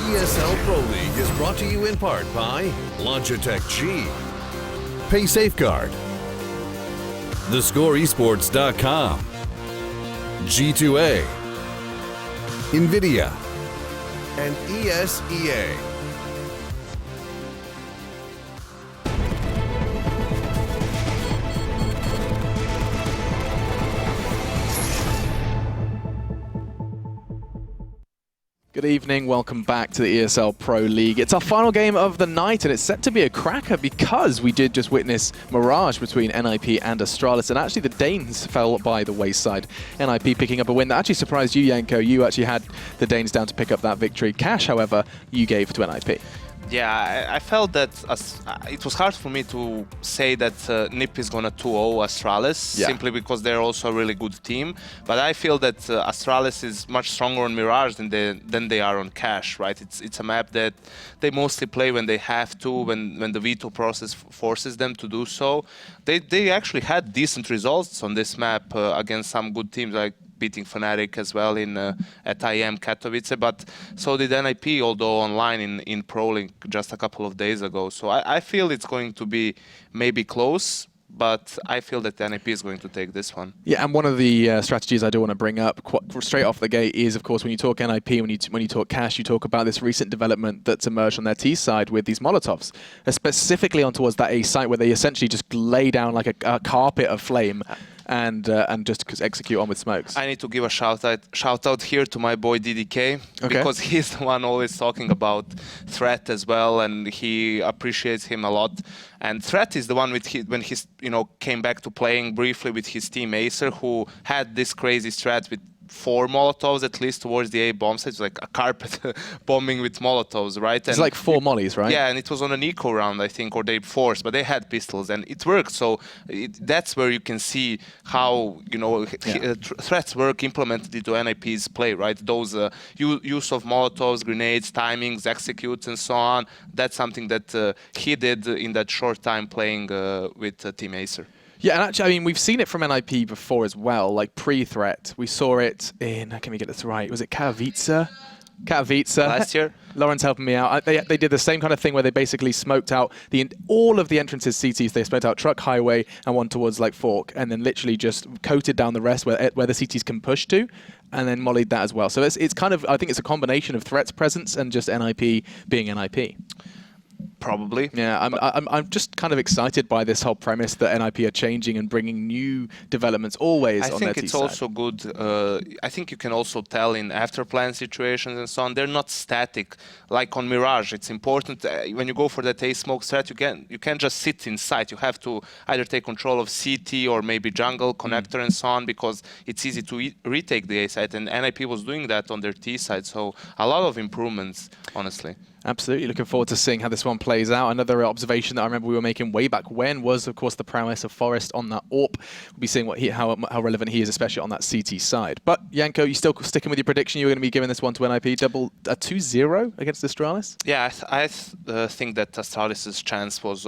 ESL Pro League is brought to you in part by Logitech G, Pay Safeguard, TheScoreEsports.com, G2A, NVIDIA, and ESEA. Good evening, welcome back to the ESL Pro League. It's our final game of the night and it's set to be a cracker because we did just witness Mirage between NiP and Astralis, and actually the Danes fell by the wayside. NiP picking up a win that actually surprised you, Yanko. You actually had the Danes down to pick up that victory. Cash, however, you gave to NiP. Yeah, I felt that it was hard for me to say that NiP is going to 2-0 Astralis, simply because they're also a really good team. But I feel that Astralis is much stronger on Mirage than they are on Cash, right? It's a map that they mostly play when they have to, when the veto process forces them to do so. They actually had decent results on this map against some good teams, like beating Fnatic as well at IM Katowice, but so did NiP, although online in Pro League just a couple of days ago. So I feel it's going to be maybe close, but I feel that NiP is going to take this one. Yeah, and one of the strategies I do want to bring up straight off the gate is, of course, when you talk NiP, when you talk Cash, you talk about this recent development that's emerged on their T side with these Molotovs, specifically on towards that A site where they essentially just lay down like a carpet of flame and just execute on with smokes. I need to give a shout out here to my boy DDK, because he's the one always talking about Threat as well, and he appreciates him a lot. And Threat is the one when he came back to playing briefly with his team Acer, who had this crazy strat with 4 Molotovs at least towards the A bomb site. It's like a carpet bombing with Molotovs, right? It's like 4 mollies, right? Yeah, and it was on an eco round, I think, or they forced, but they had pistols and it worked. So that's where you can see how threats work implemented into NiP's play, right? Those use of Molotovs, grenades, timings, executes, and so on. That's something that he did in that short time playing with Team Acer. Yeah, and actually, I mean, we've seen it from NiP before as well, like pre-threat. We saw it in, can we get this right? Was it Katowice? Katowice. Last year. Lauren's helping me out. They did the same kind of thing where they basically smoked out all of the entrances CTs. They smoked out Truck, Highway, and one towards like Fork, and then literally just coated down the rest where the CTs can push to, and then mollied that as well. So it's kind of, I think it's a combination of Threat's presence and just NiP being NiP. Probably. Yeah, I'm just kind of excited by this whole premise that NiP are changing and bringing new developments always on their T side. I think it's also good. I think you can also tell in after-plan situations and so on, they're not static. Like on Mirage, it's important when you go for that A-smoke strat, you can't just sit in sight. You have to either take control of CT or maybe jungle, connector and so on, because it's easy to retake the A site. And NiP was doing that on their T side. So a lot of improvements, honestly. Absolutely. Looking forward to seeing how this one plays out. Another observation that I remember we were making way back when was, of course, the prowess of Forest on that AWP. We'll be seeing how relevant he is, especially on that CT side. But, Yanko, you still sticking with your prediction? You're going to be giving this one to NiP, double a 2-0 against Astralis? Yeah, I think that Astralis' chance was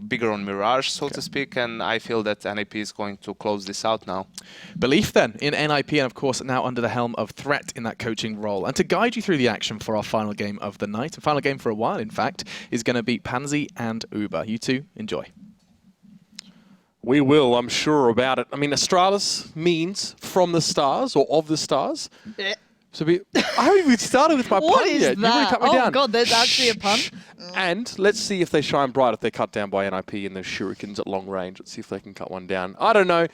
bigger on Mirage, so to speak, and I feel that NiP is going to close this out now. Belief, then, in NiP, and, of course, now under the helm of Threat in that coaching role. And to guide you through the action for our final game of the night, and final game for a while, in fact, is going to be Pansy and Uber. You two, enjoy. We will, I'm sure about it. I mean, Astralis means from the stars or of the stars. So I haven't even started with my pun yet. What is that? Cut me down. Oh God, there's actually a pun. And let's see if they shine bright if they're cut down by NiP in the shurikens at long range. Let's see if they can cut one down. I don't know.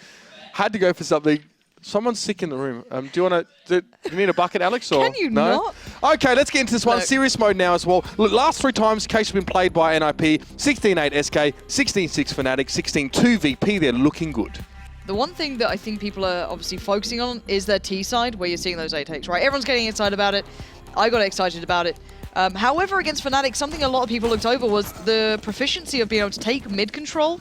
Had to go for something. Someone's sick in the room. Do you want to? Do you need a bucket, Alex? Or Can you no? not? Okay, let's get into this one. No. Serious mode now as well. Look, last 3 times, case has been played by NiP. 16-8 SK, 16-6 Fnatic, 16-2 VP. They're looking good. The one thing that I think people are obviously focusing on is their T side, where you're seeing those 8 takes, right? Everyone's getting excited about it. I got excited about it. However, against Fnatic, something a lot of people looked over was the proficiency of being able to take mid control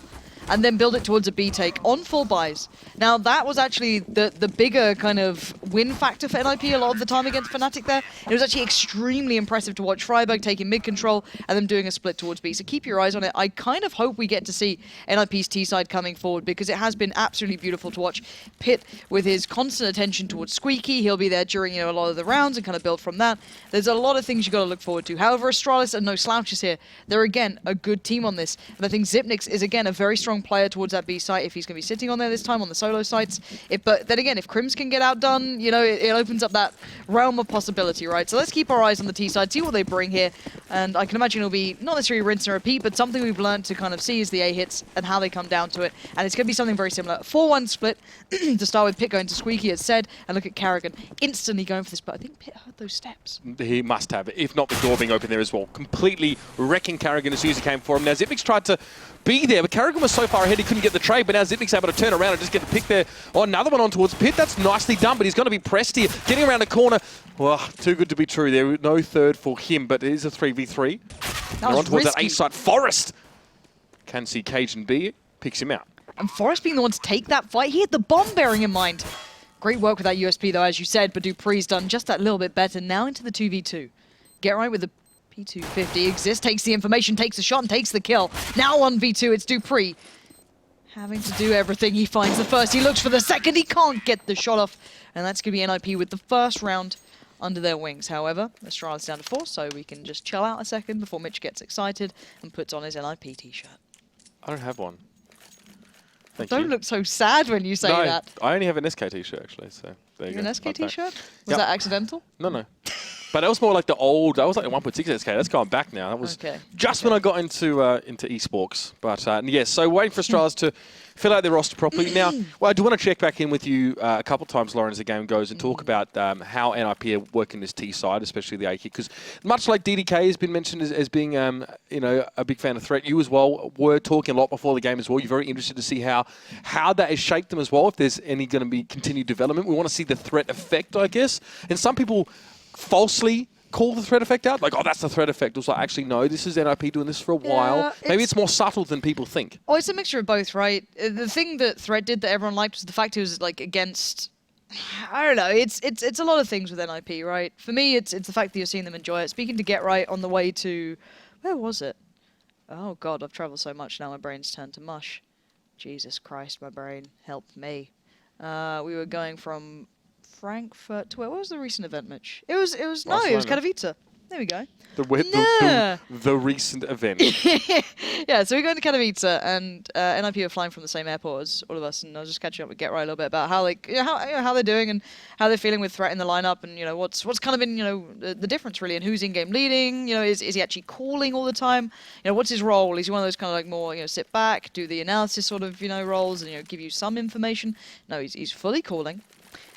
and then build it towards a B take on 4 buys. Now, that was actually the bigger kind of win factor for NiP a lot of the time against Fnatic there. It was actually extremely impressive to watch Freiburg taking mid control and then doing a split towards B. So keep your eyes on it. I kind of hope we get to see NiP's T side coming forward because it has been absolutely beautiful to watch. Pit with his constant attention towards Squeaky. He'll be there during a lot of the rounds and kind of build from that. There's a lot of things you got to look forward to. However, Astralis are no slouches here. They're again a good team on this, and I think Xyp9x is again a very strong player towards that B site if he's going to be sitting on there this time on the solo sites. But then again, if Crims can get outdone, it opens up that realm of possibility, right? So let's keep our eyes on the T side, see what they bring here, and I can imagine it'll be not necessarily rinse and repeat, but something we've learned to kind of see is the A hits and how they come down to it, and it's going to be something very similar. 4-1 split to start with, Pit going to Squeaky as said, and look at Karrigan instantly going for this, but I think Pit heard those steps. He must have, if not the door being open there as well. Completely wrecking Karrigan as soon as he came for him. Now Xyp9x tried to be there, but Karrigan was so far ahead he couldn't get the trade, but now Xyp9x able to turn around and just get the pick there. Oh, another one on towards Pit. That's nicely done, but he's going to be pressed here. Getting around the corner. Well, too good to be true. There was no third for him, but it is a 3v3. They're on towards that A side. Forest can see Cage and B, picks him out. And Forest being the one to take that fight, he had the bomb bearing in mind. Great work with that USP though, as you said, but Dupree's done just that little bit better. Now into the 2v2. Get right with the P250. Exist takes the information, takes the shot, and takes the kill. Now on V2, it's Dupree. Having to do everything. He finds the first, he looks for the second, he can't get the shot off. And that's going to be NiP with the first round under their wings. However, Astralis down to 4, so we can just chill out a second before Mitch gets excited and puts on his NiP t-shirt. I don't have one. Thank Don't you. look so sad when you say No, that. I only have an SK t-shirt actually, so there you go. An SK Like that. t-shirt? Was Yep. that accidental? No. But that was more like the old, that was like the 1.6 SK. That's going back now. That was just when I got into esports. But yes, so waiting for Astralis to fill out their roster properly. Now, well, I do want to check back in with you a couple of times, Lauren, as the game goes and talk about how NiP are working this T side, especially the A kit. Because much like DDK has been mentioned as being a big fan of Threat, you as well were talking a lot before the game as well. You're very interested to see how that has shaped them as well, if there's any going to be continued development. We want to see the threat effect, I guess. And some people falsely call the threat effect out, like, oh, that's the threat effect. It was like, actually, no, this is NiP doing this for a while. Maybe it's more subtle than people think. Oh, it's a mixture of both, right? The thing that Threat did that everyone liked was the fact it was like against, I don't know, it's a lot of things with NiP, right? For me, it's the fact that you're seeing them enjoy it. Speaking to Get Right on the way to, where was it? Oh God, I've traveled so much now, my brain's turned to mush. Jesus Christ, my brain, help me. We were going from Frankfurt to where was the recent event, Mitch? It was Katowice. There we go. The recent event. Yeah, so we're going to Katowice, and NiP are flying from the same airport as all of us, and I was just catching up with Get Right a little bit about how how they're doing and how they're feeling with Threat in the lineup, and what's kind of been the difference really, and who's in game leading. Is he actually calling all the time? What's his role? Is he one of those kind of like more sit back, do the analysis sort of roles, and give you some information? No, he's fully calling.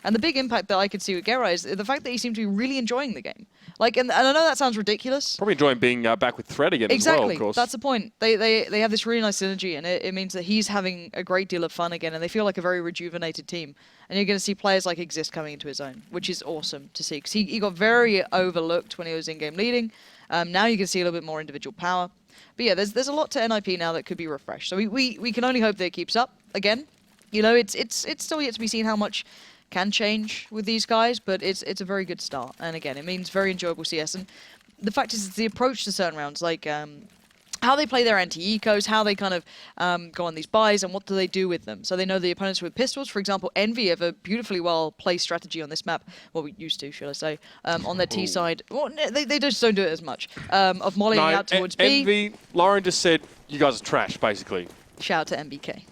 And the big impact that I could see with Get Right is the fact that he seemed to be really enjoying the game. And I know that sounds ridiculous. Probably enjoying being back with Threat again as well, of course. That's the point. They have this really nice synergy, and it means that he's having a great deal of fun again, and they feel like a very rejuvenated team. And you're going to see players like Exist coming into his own, which is awesome to see. Because he got very overlooked when he was in-game leading. Now you can see a little bit more individual power. But yeah, there's a lot to NiP now that could be refreshed. So we can only hope that it keeps up. Again, it's still yet to be seen how much can change with these guys, but it's a very good start. And again, it means very enjoyable CS. And the fact is, it's the approach to certain rounds, like how they play their anti-ecos, how they kind of go on these buys, and what do they do with them. So they know the opponents with pistols. For example, Envy have a beautifully well-placed strategy on this map. Well, we used to, should I say, on their T side. Well, they just don't do it as much. Of mollying out towards B. Envy, Lauren just said, you guys are trash, basically. Shout out to MBK.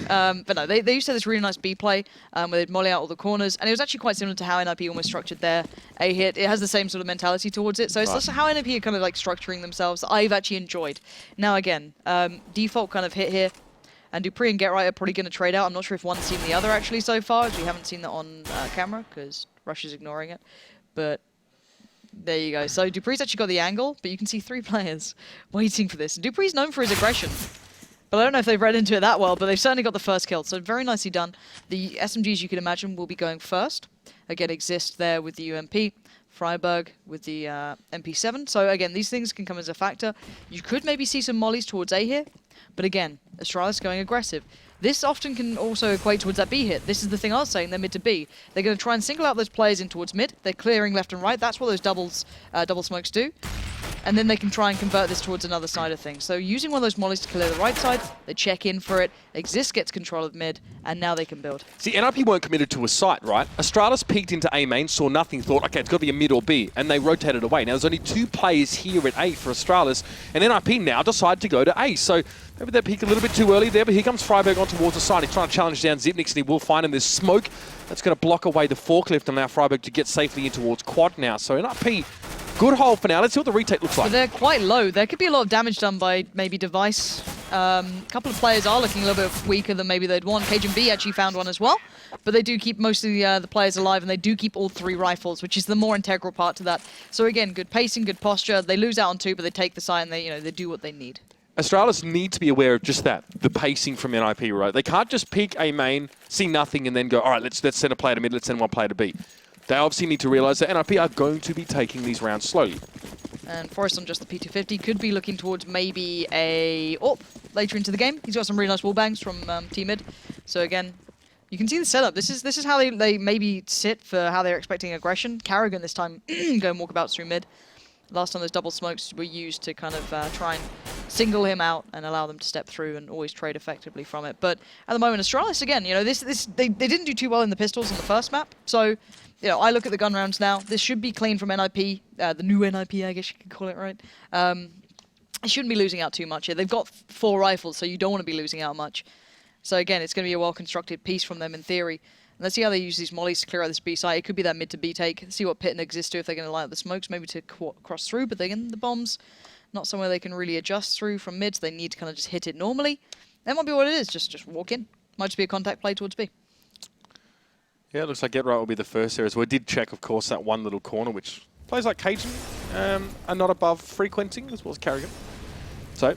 But no, they used to have this really nice B play where they'd molly out all the corners, and it was actually quite similar to how NiP almost structured their A hit. It has the same sort of mentality towards it, so it's also how NiP are kind of like structuring themselves that I've actually enjoyed. Now again, default kind of hit here, and Dupree and Get Right are probably going to trade out. I'm not sure if one's seen the other actually so far, as we haven't seen that on camera because Rush is ignoring it. But there you go. So Dupree's actually got the angle, but you can see 3 players waiting for this. And Dupree's known for his aggression. But I don't know if they've read into it that well, but they've certainly got the first kill, so very nicely done. The SMGs, you can imagine, will be going first. Again, Exist there with the UMP. Freiburg with the MP7. So again, these things can come as a factor. You could maybe see some mollies towards A here, but again, Astralis going aggressive. This often can also equate towards that B hit. This is the thing I was saying, they're mid to B. They're going to try and single out those players in towards mid. They're clearing left and right. That's what those double smokes do. And then they can try and convert this towards another side of things. So using one of those mollies to clear the right side, they check in for it, Exist gets control of mid, and now they can build. See, NiP weren't committed to a site, right? Astralis peeked into A main, saw nothing, thought, okay, it's got to be a mid or B, and they rotated away. Now, there's only 2 players here at A for Astralis, and NiP now decide to go to A. So maybe they peek a little bit too early there, but here comes Freiburg on towards the side. He's trying to challenge down Zipnix, and he will find him. There's smoke that's going to block away the forklift, and allow Freiburg to get safely in towards quad now. So NiP, good hold for now. Let's see what the retake looks like. But they're quite low. There could be a lot of damage done by maybe Device. A couple of players are looking a little bit weaker than maybe they'd want. Cajun B actually found one as well. But they do keep most of the players alive, and they do keep all 3 rifles, which is the more integral part to that. So again, good pacing, good posture. They lose out on 2, but they take the side, and they do what they need. Astralis need to be aware of just that, the pacing from NiP, right? They can't just peek A main, see nothing, and then go, all right, let's send a player to mid, let's send one player to B. They obviously need to realize that NiP are going to be taking these rounds slowly. And Forrest on just the P250 could be looking towards maybe a AWP later into the game. He's got some really nice wall bangs from T-mid. So again, you can see the setup. This is how they maybe sit for how they're expecting aggression. Carrigan this time going walkabouts through mid. Last time those double smokes were used to kind of try and single him out and allow them to step through and always trade effectively from it. But at the moment, Astralis, again, they didn't do too well in the pistols on the first map. So, I look at the gun rounds now. This should be clean from NiP, the new NiP, I guess you could call it, right? They shouldn't be losing out too much here. They've got 4 rifles, so you don't want to be losing out much. So again, it's going to be a well-constructed piece from them in theory. And let's see how they use these mollies to clear out this B site. It could be that mid to B take. See what Pit and Exist do if they're going to light up the smokes, maybe to cross through. But again, the bombs, not somewhere they can really adjust through from mid. So they need to kind of just hit it normally. That might be what it is. Just walk in. Might just be a contact play towards B. Yeah, it looks like Get Right will be the first there as well. We did check, of course, that one little corner, which players like Cajun are not above frequenting, as well as Carrigan. So,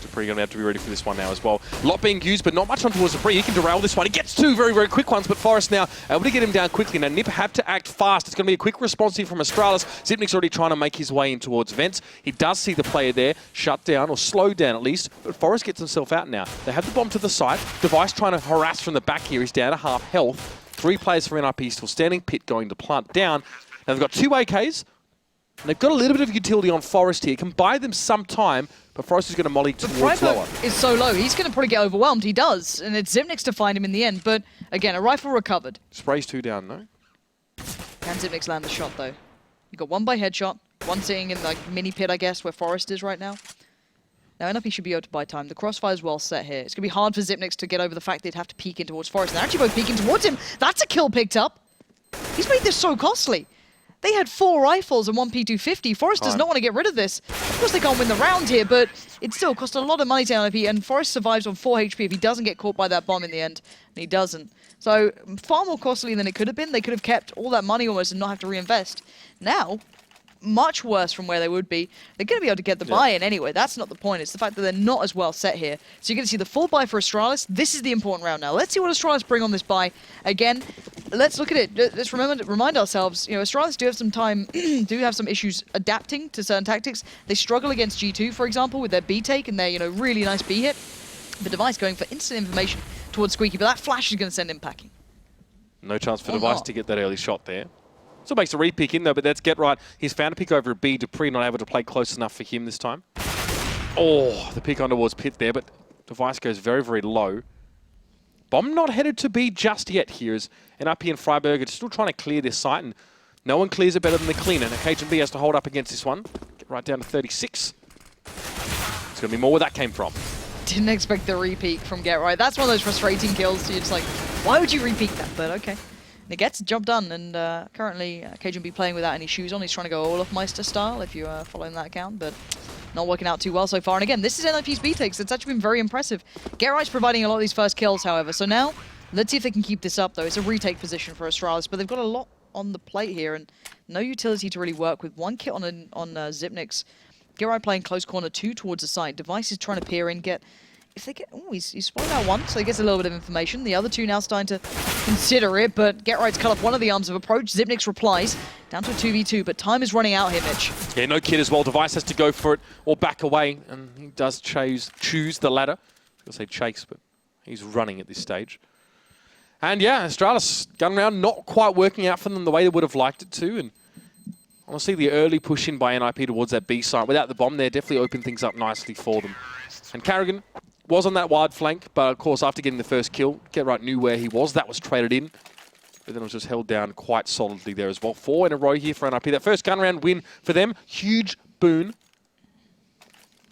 Dupree going to have to be ready for this one now as well. A lot being used, but not much on towards Dupree. He can derail this one. He gets 2 very, very quick ones, but Forrest now able to get him down quickly. Now, NiP have to act fast. It's going to be a quick response here from Astralis. Zipnik's already trying to make his way in towards vents. He does see the player there shut down, or slow down at least, but Forrest gets himself out now. They have the bomb to the side. Device trying to harass from the back here. He's down to half health. 3 players for NiP still standing. Pit going to plant down. Now, they've got 2 AKs. And they've got a little bit of utility on Forrest here. Can buy them some time, but Forrest is going to molly towards lower. Is so low. He's going to probably get overwhelmed. He does. And it's Zipnix to find him in the end. But again, a rifle recovered. Sprays 2 down, though. Can Zipnix land the shot, though? You got 1 by headshot. 1 sitting in the mini pit, I guess, where Forrest is right now. Now, NiP should be able to buy time. The crossfire is well set here. It's going to be hard for Zipnix to get over the fact they'd have to peek in towards Forrest. They're actually both peeking towards him. That's a kill picked up. He's made this so costly. They had 4 rifles and 1 P250. Forrest does not want to get rid of this. Of course, they can't win the round here, but it still cost a lot of money to NiP, and Forrest survives on 4 HP if he doesn't get caught by that bomb in the end, and he doesn't. So, far more costly than it could have been. They could have kept all that money almost and not have to reinvest. Now, much worse from where they would be. They're going to be able to get the buy-in anyway. That's not the point. It's the fact that they're not as well set here. So you're going to see the full buy for Astralis. This is the important round now. Let's see what Astralis bring on this buy. Again, let's look at it. Let's remind ourselves, Astralis do have some time, do have some issues adapting to certain tactics. They struggle against G2, for example, with their B take and their, really nice B hit. The Device going for instant information towards Squeaky, but that flash is going to send him packing. No chance for Device to get that early shot there. Still makes a re-pick in though, but that's Get Right. He's found a pick over a B. Dupree not able to play close enough for him this time. Oh, the pick on towards Pit there, but Device goes very, very low. Bomb not headed to B just yet here as NiP and Freiburg are still trying to clear this site, and no one clears it better than the cleaner. And Cajun B has to hold up against this one. Get right down to 36. It's going to be more where that came from. Didn't expect the re-peek from Get Right. That's one of those frustrating kills. You're just like, why would you re-peek that? But okay. And it gets the job done, and currently Cajun B playing without any shoes on. He's trying to go Olaf Meister style, if you're following that account, but not working out too well so far. And again, this is NiP's B takes. It's actually been very impressive. Get Right's providing a lot of these first kills, however. So now, let's see if they can keep this up, though. It's a retake position for Astralis, but they've got a lot on the plate here, and no utility to really work with. 1 kit on Zipnix. Get Right playing close corner 2 towards the side. Device is trying to peer in, if they get... Oh, he's spotted out one, so he gets a little bit of information. The other two now starting to consider it, but GetRight's cut off one of the arms of approach. Xyp9x replies, down to a 2v2, but time is running out here, Mitch. Yeah, no kid as well. Device has to go for it or back away, and he does choose the latter. I was going to say chase, but he's running at this stage. And yeah, Astralis gun round not quite working out for them the way they would have liked it to, and honestly, the early push in by NiP towards that B site without the bomb there definitely opened things up nicely for them. And Carrigan was on that wide flank, but of course, after getting the first kill, GetRight knew where he was. That was traded in, but then it was just held down quite solidly there as well. 4 in a row here for NiP. That first gun round win for them, huge boon.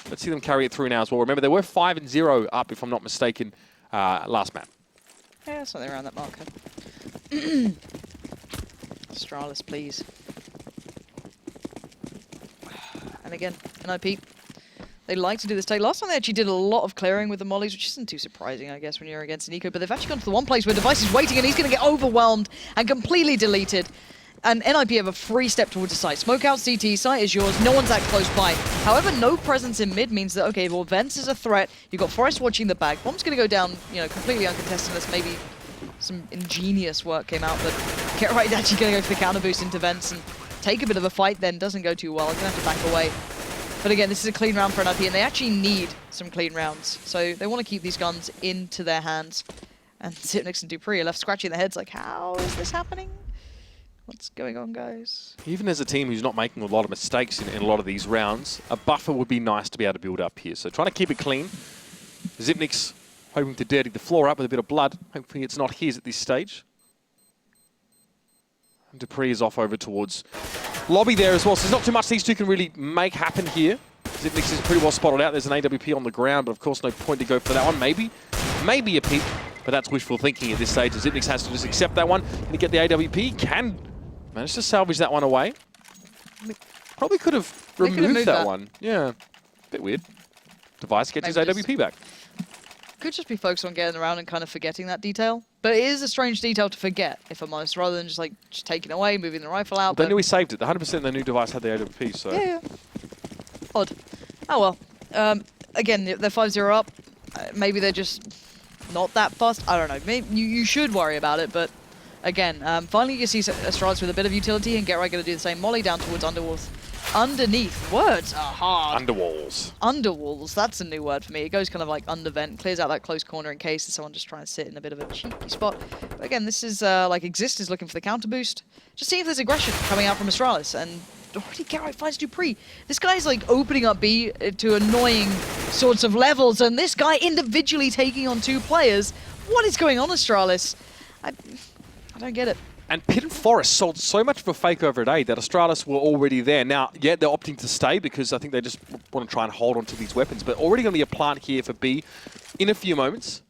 Let's see them carry it through now as well. Remember, they were 5-0 up, if I'm not mistaken, last map. Yeah, something around that marker. Astralis, please. And again, NiP, they like to do this take. Last time they actually did a lot of clearing with the mollies, which isn't too surprising, I guess, when you're against Nico. But they've actually gone to the one place where Device is waiting, and he's going to get overwhelmed and completely deleted. And NiP have a free step towards the site. Smoke out CT, site is yours, no one's that close by. However, no presence in mid means that, okay, well, Vents is a threat. You've got Forest watching the back. Bomb's going to go down, you know, completely uncontested unless maybe some ingenious work came out. But GetRight actually going to go for the counter boost into Vents and take a bit of a fight then. Doesn't go too well. Going to have to back away. But again, this is a clean round for NiP, and they actually need some clean rounds. So they want to keep these guns into their hands. And Xyp9x and dupreeh are left scratching their heads like, how is this happening? What's going on, guys? Even as a team who's not making a lot of mistakes in a lot of these rounds, a buffer would be nice to be able to build up here. So trying to keep it clean. Xyp9x hoping to dirty the floor up with a bit of blood. Hopefully it's not his at this stage. And dupreeh is off over towards lobby there as well. So there's not too much these two can really make happen here. Xyp9x is pretty well spotted out. There's an AWP on the ground, but of course no point to go for that one. Maybe a peek, but that's wishful thinking at this stage. Xyp9x has to just accept that one. Can he get the AWP? Can manage to salvage that one away. Probably could have removed that one. Yeah, bit weird. Device gets his AWP back. Could just be focused on getting around and kind of forgetting that detail. But it is a strange detail to forget, if I'm honest, rather than just taking it away, moving the rifle out. Well, they knew he saved it. 100% they knew Device had the AWP, so... Yeah. Odd. Oh well. Again, they're 5-0 up. Maybe they're just not that fast. I don't know. Maybe you should worry about it, but again, finally you see Astralis with a bit of utility, and GetRight going to do the same. Molly down towards Underwalls. Underneath. Words are hard. Underwalls. Underwalls. That's a new word for me. It goes kind of like under vent, clears out that close corner in case there's someone just trying to sit in a bit of a cheeky spot. But again, this is like Exist is looking for the counter boost. Just seeing if there's aggression coming out from Astralis, and already GetRight finds dupreeh. This guy's like opening up B to annoying sorts of levels, and this guy individually taking on 2 players. What is going on, Astralis? I don't get it. And Pit and Forest sold so much of a fake over at A that Astralis were already there. Now, yeah, they're opting to stay because I think they just want to try and hold on to these weapons. But already going to be a plant here for B in a few moments.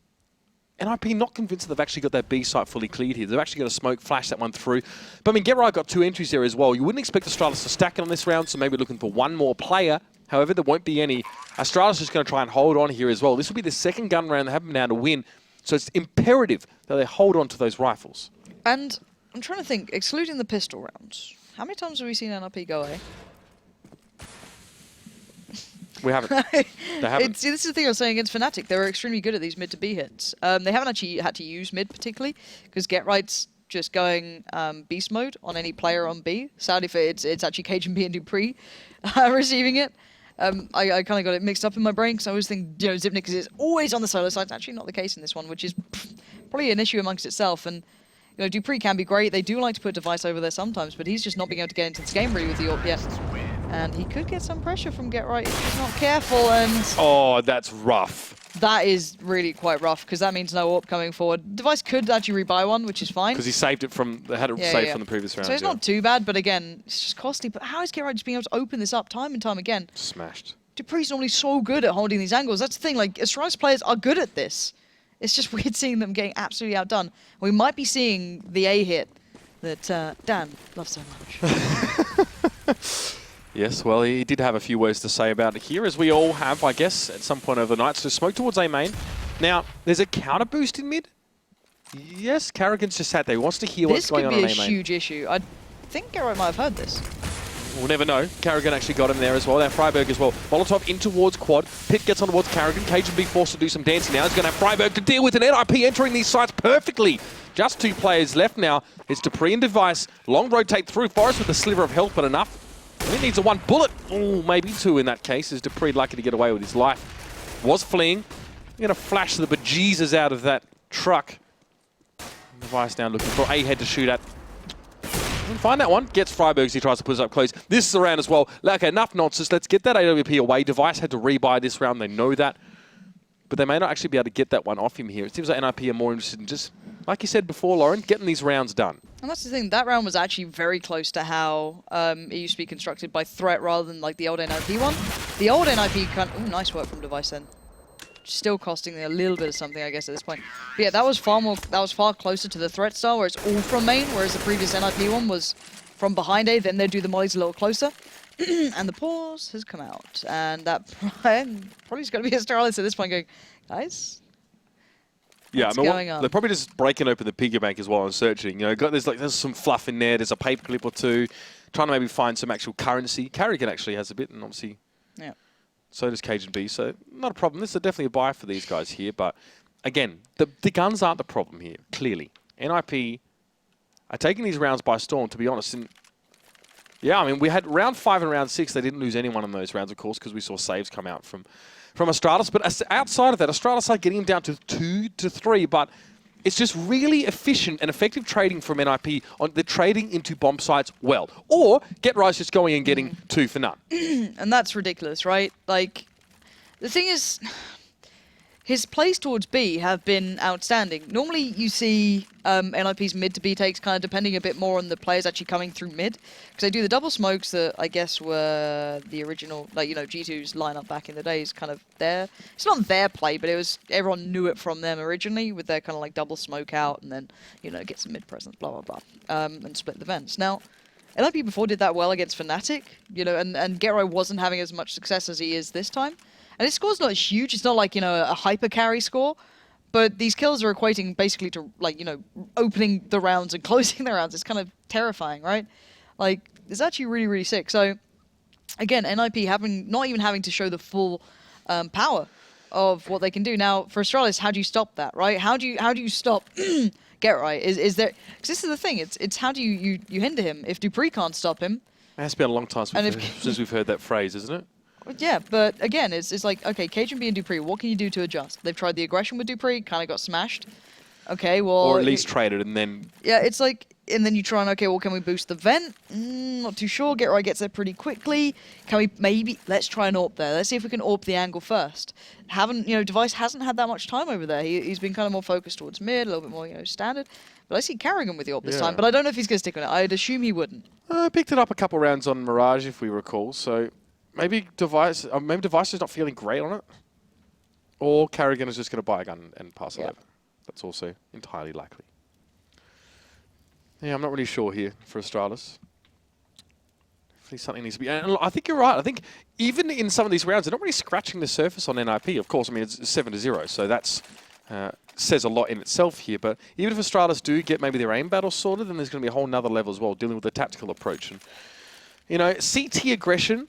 NiP not convinced that they've actually got that B site fully cleared here. They've actually got to smoke, flash that one through. But I mean, GetRight got 2 entries there as well. You wouldn't expect Astralis to stack it on this round, so maybe looking for one more player. However, there won't be any. Astralis is going to try and hold on here as well. This will be the second gun round they haven't been able to win. So it's imperative that they hold on to those rifles. And I'm trying to think, excluding the pistol rounds, how many times have we seen NiP go A? We haven't. They haven't. See, this is the thing I was saying against Fnatic. They were extremely good at these mid to B hits. They haven't actually had to use mid particularly because GetRight's just going beast mode on any player on B. Sadly, for it's actually Cajun B and dupreeh receiving it. I kind of got it mixed up in my brain because I always think Xyp9x is always on the solo side. It's actually not the case in this one, which is probably an issue amongst itself. And dupreeh can be great. They do like to put Device over there sometimes, but he's just not being able to get into this game really with the AWP yet. And he could get some pressure from GetRight if he's not careful, and... Oh, that's rough. That is really quite rough, because that means no AWP coming forward. Device could actually rebuy one, which is fine. Because he saved it from... They had it saved from the previous round. So it's not too bad, but again, it's just costly. But how is GetRight just being able to open this up time and time again? Smashed. dupreeh's normally so good at holding these angles. That's the thing, like, Astralis players are good at this. It's just weird seeing them getting absolutely outdone. We might be seeing the A hit that Dan loves so much. Yes, well, he did have a few words to say about it here, as we all have, I guess, at some point over the night. So smoke towards A main. Now, there's a counter boost in mid. Yes, Carrigan's just sat there. He wants to hear what's going on A main. This could be a huge issue. I think GetRight might have heard this. We'll never know. Carrigan actually got him there as well. Now Freiberg as well. Molotov in towards quad. Pit gets on towards Carrigan. Cajun being forced to do some dancing now. He's going to have Freiberg to deal with an NiP entering these sites perfectly. Just 2 players left now. It's Dupree and Device. Long rotate through. Forrest with a sliver of health, but enough. And he needs a 1 bullet. Oh, maybe 2 in that case. Is Dupree lucky to get away with his life? Was fleeing. Going to flash the bejesus out of that truck. Device now looking for a head to shoot at. Doesn't find that one. Gets Freiberg as he tries to put us up close. This is a round as well. Like, enough nonsense. Let's get that AWP away. Device had to rebuy this round. They know that. But they may not actually be able to get that one off him here. It seems like NiP are more interested in just, like you said before, Lauren, getting these rounds done. And that's the thing. That round was actually very close to how it used to be constructed by threat rather than like the old NiP one. The old NiP kind of... Ooh, nice work from Device then. Still costing me a little bit of something, I guess, at this point. But yeah, that was far closer to the threat style, where it's all from main, whereas the previous NiP one was from behind A, then they'd do the mollies a little closer. And the pause has come out. And that probably is going to be Astralis at this point going, guys, yeah, what's I mean, going on? They're probably just breaking open the piggy bank as well and searching. You know, there's some fluff in there. There's a paperclip or 2. Trying to maybe find some actual currency. Carrigan actually has a bit, and obviously... Yeah. So does Cajun B, so not a problem. This is definitely a buy for these guys here, but again, the guns aren't the problem here, clearly. NiP are taking these rounds by storm, to be honest. And yeah, I mean, we had round 5 and round 6. They didn't lose anyone in those rounds, of course, because we saw saves come out from Astralis. But outside of that, Astralis are getting him down to 2 to 3, but it's just really efficient and effective trading from NiP on the trading into bomb sites well. Or Get Rise just going and getting 2 for none. And that's ridiculous, right? Like, the thing is, his plays towards B have been outstanding. Normally, you see NiP's mid to B takes kind of depending a bit more on the players actually coming through mid. Because they do the double smokes that I guess were the original, like, you know, G2's lineup back in the days, kind of their... It's not their play, but it was... Everyone knew it from them originally with their kind of like double smoke out and then, you know, get some mid presence, blah, blah, blah, and split the vents. Now, NiP before did that well against Fnatic, you know, and Gerai wasn't having as much success as he is this time. And his score's not huge. It's not like, you know, a hyper carry score. But these kills are equating basically to, like, you know, opening the rounds and closing the rounds. It's kind of terrifying, right? Like, it's actually really, really sick. So, again, NiP not even having to show the full power of what they can do. Now, for Astralis, how do you stop that, right? How do you stop Get Right? Is there... Because this is the thing. It's how do you hinder him? If Dupree can't stop him... It has been a long time since we've heard that phrase, isn't it? Yeah, but again, it's like, okay, Cajun B and Dupree, what can you do to adjust? They've tried the aggression with Dupree, kind of got smashed. Okay, well... Or at least traded and then... Yeah, it's like, and then you try and, okay, well, can we boost the vent? Not too sure. Get Right gets there pretty quickly. Can we maybe... Let's try and AWP there. Let's see if we can AWP the angle first. Device hasn't had that much time over there. He's been kind of more focused towards mid, a little bit more, you know, standard. But I see Carrigan with the AWP this time, but I don't know if he's going to stick with it. I'd assume he wouldn't. I picked it up a couple rounds on Mirage, if we recall, so... Maybe Device is not feeling great on it. Or Carrigan is just going to buy a gun and pass it over. That's also entirely likely. Yeah, I'm not really sure here for Astralis. Definitely something needs to be... And I think you're right. I think even in some of these rounds, they're not really scratching the surface on NiP. Of course, I mean, it's 7-0, so that's says a lot in itself here. But even if Astralis do get maybe their aim battle sorted, then there's going to be a whole nother level as well, dealing with the tactical approach. And, you know, CT aggression...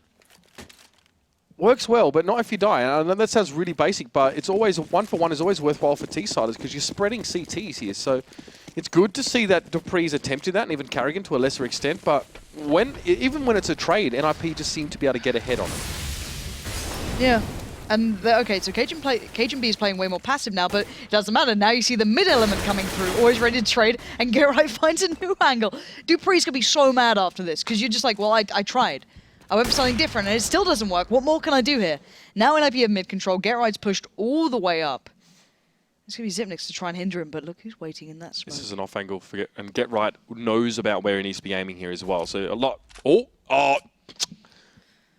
works well, but not if you die. And I know that sounds really basic, but it's always 1-for-1 is always worthwhile for T-siders because you're spreading CTs here. So it's good to see that Dupree's attempted that, and even Carrigan to a lesser extent. But even when it's a trade, NiP just seem to be able to get ahead on it. Yeah. And, okay, so Cajun B is playing way more passive now, but it doesn't matter. Now you see the mid element coming through, always ready to trade, and Gerai finds a new angle. Dupree's going to be so mad after this, because you're just like, well, I tried. I went for something different, and it still doesn't work. What more can I do here? Now NiP have mid-control. Get Right's pushed all the way up. It's going to be Zipnix to try and hinder him, but look who's waiting in that smoke. This is an off-angle, and Get Right knows about where he needs to be aiming here as well. So a lot... Oh!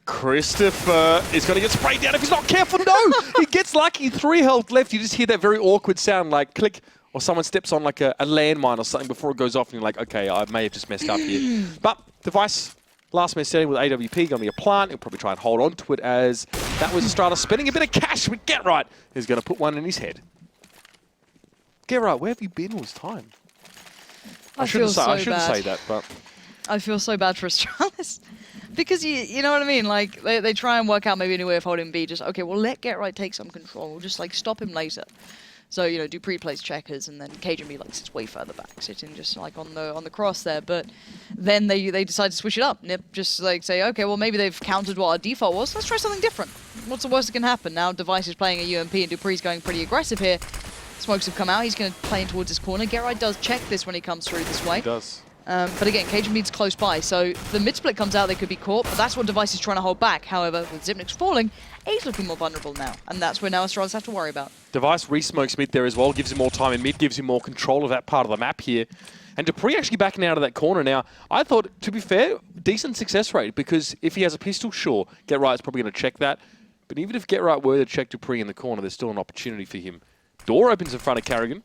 Christopher is going to get sprayed down if he's not careful. No! He gets lucky. 3 health left. You just hear that very awkward sound like click, or someone steps on like a landmine or something before it goes off, and you're like, okay, I may have just messed up here. But Device... Last man standing with AWP, going to be a plant. He'll probably try and hold on to it as that was Astralis spending a bit of cash with Get Right. He's going to put one in his head. Get Right, where have you been all this time? I shouldn't say that, but... I feel so bad for Astralis. Because you know what I mean? Like, they try and work out maybe a new way of holding B. Just, okay, well, let Get Right take some control. We'll just, like, stop him later. So, you know, Dupree plays checkers, and then KGB like sits way further back, sitting just like on the cross there. But then they decide to switch it up. NiP just like say, okay, well maybe they've countered what our default was. Let's try something different. What's the worst that can happen? Now Device is playing a UMP, and Dupree's going pretty aggressive here. Smokes have come out. He's going to play in towards his corner. Geralt does check this when he comes through this way. He does. But again, KGB's close by, so the mid split comes out, they could be caught, but that's what Device is trying to hold back. However, with Zipnik's falling, A's looking more vulnerable now, and that's where now Astralis have to worry about. Device re-smokes mid there as well, gives him more time in mid, gives him more control of that part of the map here. And Dupree actually backing out of that corner now. I thought, to be fair, decent success rate, because if he has a pistol, sure, Get Right is probably going to check that. But even if Get Right were to check Dupree in the corner, there's still an opportunity for him. Door opens in front of Carrigan.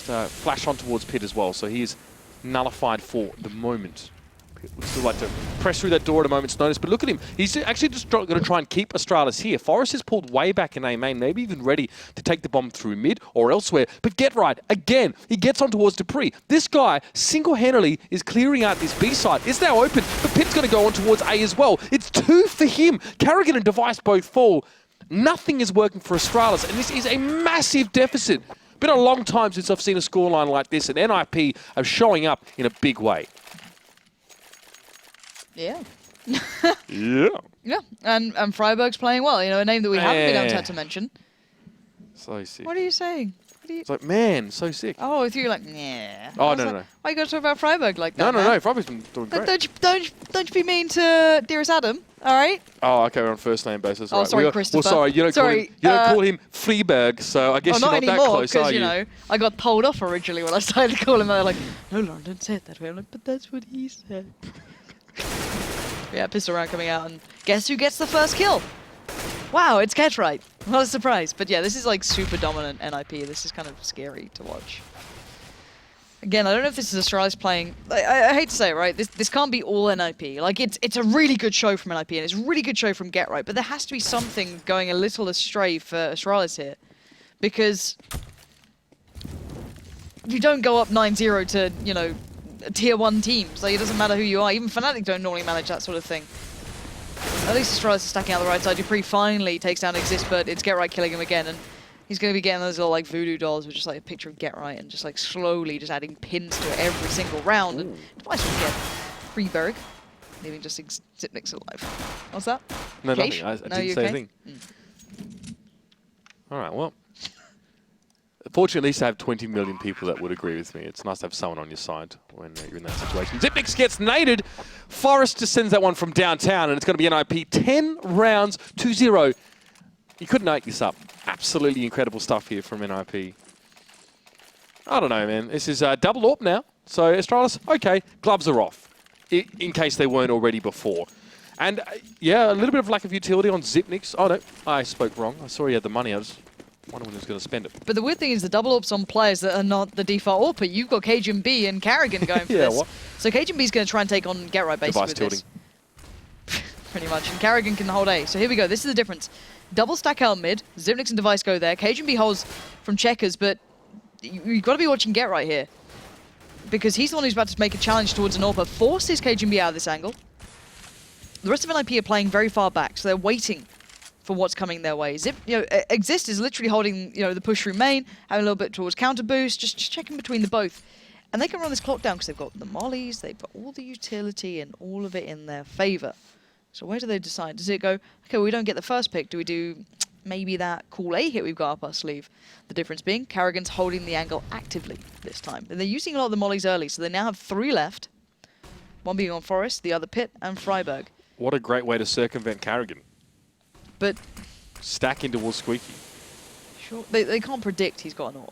Just flash on towards Pit as well, so he is nullified for the moment. Pit would still like to press through that door at a moment's notice, but look at him. He's actually just going to try and keep Astralis here. Forrest is pulled way back in A main, maybe even ready to take the bomb through mid or elsewhere. But Get Right, again, he gets on towards Dupree. This guy single-handedly is clearing out this B side. It's now open, but Pit's going to go on towards A as well. It's 2 for him. Carrigan and Device both fall. Nothing is working for Astralis, and this is a massive deficit. Been a long time since I've seen a scoreline like this, and NiP are showing up in a big way. Yeah. Yeah. Yeah, and Freiburg's playing well. You know, a name that we haven't been able to mention. So sick. What are you saying? What are you... It's like, man, so sick. Oh, if you're like, yeah. Oh, no. Why you got to talk about Freiburg like that? No. Freiburg's been doing But great. don't you be mean to dearest Adam, all right? Oh, okay, we're on first name basis. Oh, right. sorry, Christopher. Well, sorry, you don't call him Freiburg, so I guess Oh, you're not not that anymore, close, are because, you? you know, I got told off originally when I started to call him. They're like, no, Lauren, don't say it that way. I'm like, but that's what he said. Yeah, pistol round coming out, and guess who gets the first kill? Wow, it's Get Right. What a surprise. But yeah, this is like super dominant NiP. This is kind of scary to watch. Again, I don't know if this is Astralis playing... I hate to say it, right? This can't be all NiP. Like, it's a really good show from NiP, and it's a really good show from Get Right, but there has to be something going a little astray for Astralis here. Because you don't go up 9-0 to, you know, tier 1 teams. Like, it doesn't matter who you are. Even Fnatic don't normally manage that sort of thing. At least Astralis is stacking out the right side. Dupree finally takes down Exist, but it's Get Right killing him again. And he's going to be getting those little like voodoo dolls with just like a picture of Get Right and just like slowly just adding pins to it every single round. And Device will get Freeberg, leaving just Zipnik's alive. What's that? No, Keish? nothing. I No, didn't you say okay? a thing. All right, well. Fortunately, at least I have 20 million people that would agree with me. It's nice to have someone on your side when you're in that situation. Zipnix gets naded. Forrest just sends that one from downtown, and it's going to be NiP 10 rounds, 2-0. You couldn't make this up. Absolutely incredible stuff here from NiP. I don't know, man. This is double AWP now. So, Astralis, okay, gloves are off, in case they weren't already before. And, yeah, a little bit of lack of utility on Zipnix. Oh, no, I spoke wrong. I saw he had the money. I was wondering when he was going to spend it. But the weird thing is the double AWPs on players that are not the default AWPer. You've got KGB and Carrigan going for Yeah, this. what? So KGB's going to try and take on Get Right basically Device with this. Pretty much. And Carrigan can hold A. So here we go. This is the difference. Double stack out mid. Zipnix and Device go there. KGB holds from checkers, but you've got to be watching Get Right here. Because he's the one who's about to make a challenge towards an AWPer. Forces KGB out of this angle. The rest of NiP are playing very far back, so they're waiting for what's coming their way. Exist is literally holding, the push through main, having a little bit towards counter boost, just checking between the both. And they can run this clock down because they've got the mollies, they've got all the utility and all of it in their favor. So where do they decide? Does it go, okay, well, we don't get the first pick. Do we do maybe that cool A hit we've got up our sleeve? The difference being Carrigan's holding the angle actively this time. And they're using a lot of the mollies early, so they now have 3 left. One being on Forest, the other Pit, and Freiburg. What a great way to circumvent Carrigan. But stack into towards Squeaky. Sure, they can't predict he's got an AWP.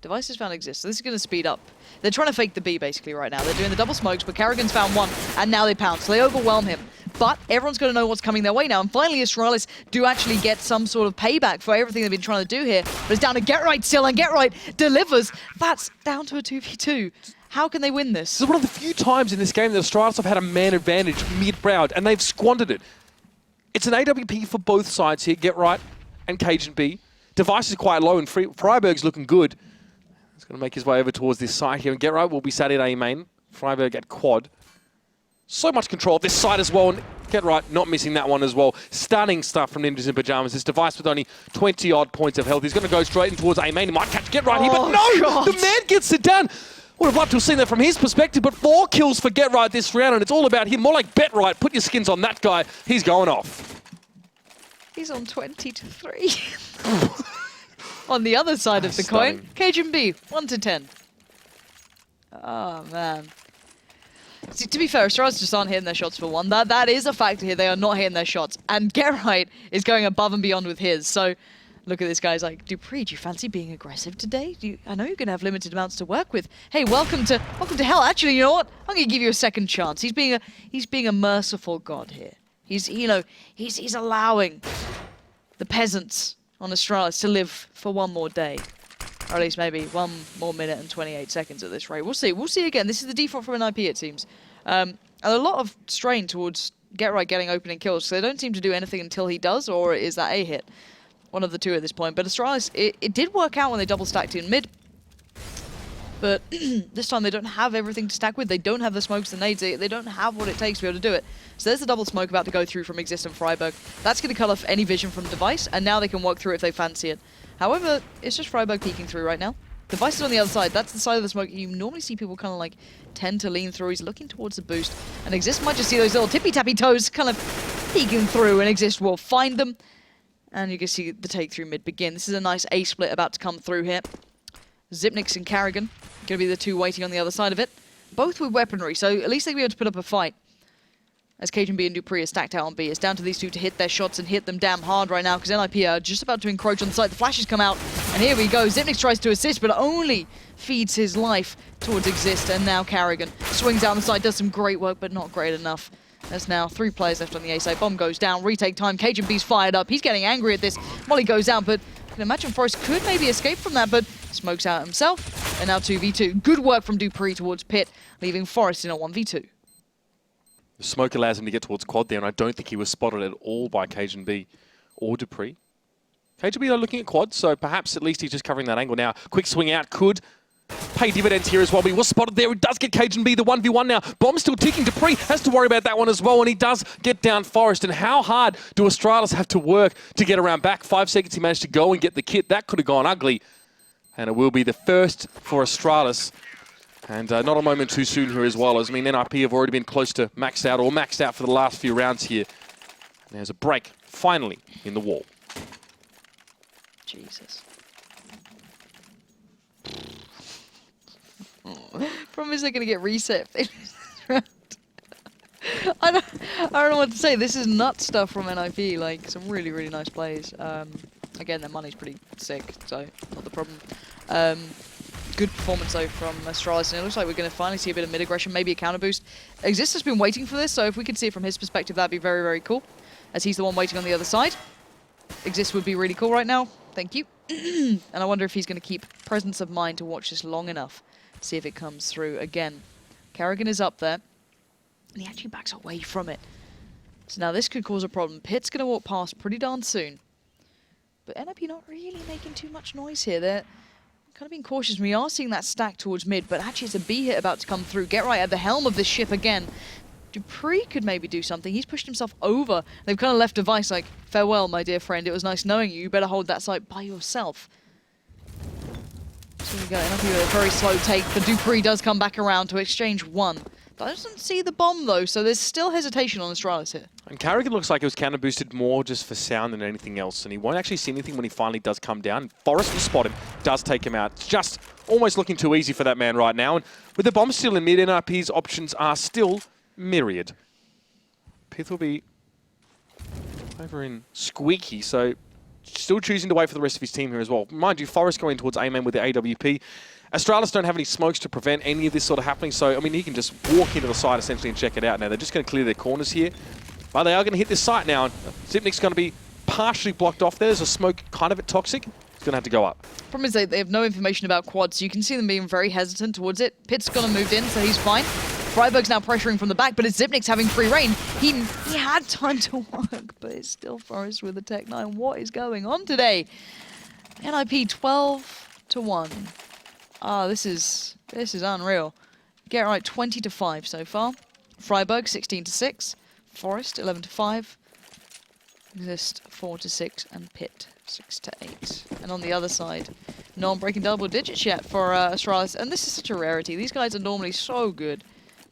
Device has found Exist, so this is going to speed up. They're trying to fake the B basically right now. They're doing the double smokes, but Carrigan's found one, and now they pounce. So they overwhelm him. But everyone's going to know what's coming their way now. And finally, Astralis do actually get some sort of payback for everything they've been trying to do here. But it's down to Get Right still, and Get Right delivers. That's down to a 2v2. How can they win this? This is one of the few times in this game that Astralis have had a man advantage mid-round, and they've squandered it. It's an AWP for both sides here, Get Right and Cajun B. Device is quite low, and Freiburg's looking good. He's going to make his way over towards this side here, and Get Right will be sat at A main. Freiburg at quad. So much control this side as well. And Get Right, not missing that one as well. Stunning stuff from Ninjas in Pajamas. This device with only 20-odd points of health. He's going to go straight in towards A main. He might catch Get Right here, but no! God. The man gets it done. Would have loved to have seen that from his perspective, but 4 kills for Get Right this round, and it's all about him. More like Bet Right. Put your skins on that guy. He's going off. He's on 20-3. On the other side of the coin, Cajun B, 1-10. Oh, man. See, to be fair, Astralis just aren't hitting their shots for one. That is a factor here. They are not hitting their shots. And Get Right is going above and beyond with his. So look at this guy's like, Dupree, do you fancy being aggressive today? I know you're going to have limited amounts to work with. Hey, welcome to hell. Actually, you know what? I'm going to give you a second chance. He's being a merciful god here. He's allowing the peasants on Astralis to live for one more day. Or at least maybe 1 more minute and 28 seconds at this rate. We'll see. We'll see again. This is the default from NiP, it seems. And a lot of strain towards Get Right getting opening kills, so they don't seem to do anything until he does, or is that a hit? One of the two at this point. But Astralis, it did work out when they double stacked in mid. But this time they don't have everything to stack with. They don't have the smokes, the nades. They don't have what it takes to be able to do it. So there's the double smoke about to go through from Exist and Freiburg. That's going to cut off any vision from Device, and now they can work through it if they fancy it. However, it's just Freiburg peeking through right now. Device is on the other side. That's the side of the smoke you normally see people kind of like tend to lean through. He's looking towards the boost. And Exist might just see those little tippy-tappy toes kind of peeking through, and Exist will find them. And you can see the take through mid begin. This is a nice A split about to come through here. Zipnix and Carrigan going to be the two waiting on the other side of it. Both with weaponry, so at least they'll be able to put up a fight. As Cajun B and Dupree are stacked out on B. It's down to these two to hit their shots and hit them damn hard right now, because NiP are just about to encroach on the site. The flashes come out, and here we go. Zipnix tries to assist, but only feeds his life towards Exist, and now Carrigan swings out on the side, does some great work, but not great enough. There's now 3 players left on the A side. Bomb goes down, retake time. Cajun B's fired up. He's getting angry at this. Molly goes out, but I can imagine Forrest could maybe escape from that, but smokes out himself. And now 2v2. Good work from Dupree towards Pit, leaving Forrest in a 1v2. The smoke allows him to get towards quad there, and I don't think he was spotted at all by Cajun B or Dupree. Cajun B are looking at quad, so perhaps at least he's just covering that angle now. Quick swing out could pay dividends here as well. But he was spotted there. He does get Cajun B the 1v1 now. Bomb still ticking. Dupree has to worry about that one as well, and he does get down Forrest. And how hard do Astralis have to work to get around back? 5 seconds he managed to go and get the kit. That could have gone ugly. And it will be the first for Astralis. And not a moment too soon here as well. As I mean, NiP have already been close to maxed out, or maxed out for the last few rounds here. And there's a break, finally, in the wall. Jesus. Problem is they're going to get reset. I don't know what to say. This is nut stuff from NiP. Like, some really, really nice plays. Again, their money's pretty sick, so not the problem. Good performance, though, from Astralis, and it looks like we're going to finally see a bit of mid-aggression, maybe a counter boost. Exist has been waiting for this, so if we could see it from his perspective, that'd be very, very cool, as he's the one waiting on the other side. Exist would be really cool right now. Thank you. And I wonder if he's going to keep presence of mind to watch this long enough, see if it comes through again. Carrigan is up there, and he actually backs away from it. So now this could cause a problem. Pit's going to walk past pretty darn soon. But NiP not really making too much noise here. They're kind of being cautious. We are seeing that stack towards mid, but actually it's a B hit about to come through. Get Right at the helm of this ship again. Dupree could maybe do something. He's pushed himself over. They've kind of left Device like, farewell, my dear friend. It was nice knowing you. You better hold that site by yourself. So we go. NiP with a very slow take, but Dupree does come back around to exchange one. Doesn't see the bomb though, so there's still hesitation on Astralis here. And Carrigan looks like it was counter boosted more just for sound than anything else, and he won't actually see anything when he finally does come down. Forrest will spot him, does take him out. It's just almost looking too easy for that man right now. And with the bomb still in mid, NiP's options are still myriad. Pith will be over in Squeaky, so still choosing to wait for the rest of his team here as well. Mind you, Forrest going towards A-man with the AWP. Astralis don't have any smokes to prevent any of this sort of happening, so, I mean, he can just walk into the side essentially and check it out now. They're just going to clear their corners here, but they are going to hit this site now. And Zipnik's going to be partially blocked off there. There's a smoke kind of at Toxic. He's going to have to go up. Problem is they have no information about quad, so you can see them being very hesitant towards it. Pitt's gone and moved in, so he's fine. Freiburg's now pressuring from the back, but it's Zipnik's having free reign. He had time to work, but it's still Forrest with the Tech 9. What is going on today? NiP 12-1. Ah, this is unreal. Get Right 20-5 so far. Freiburg 16-6, Forest 11-5, Exist 4-6, and Pit 6-8. And on the other side, no one breaking double digits yet for Astralis, and this is such a rarity. These guys are normally so good,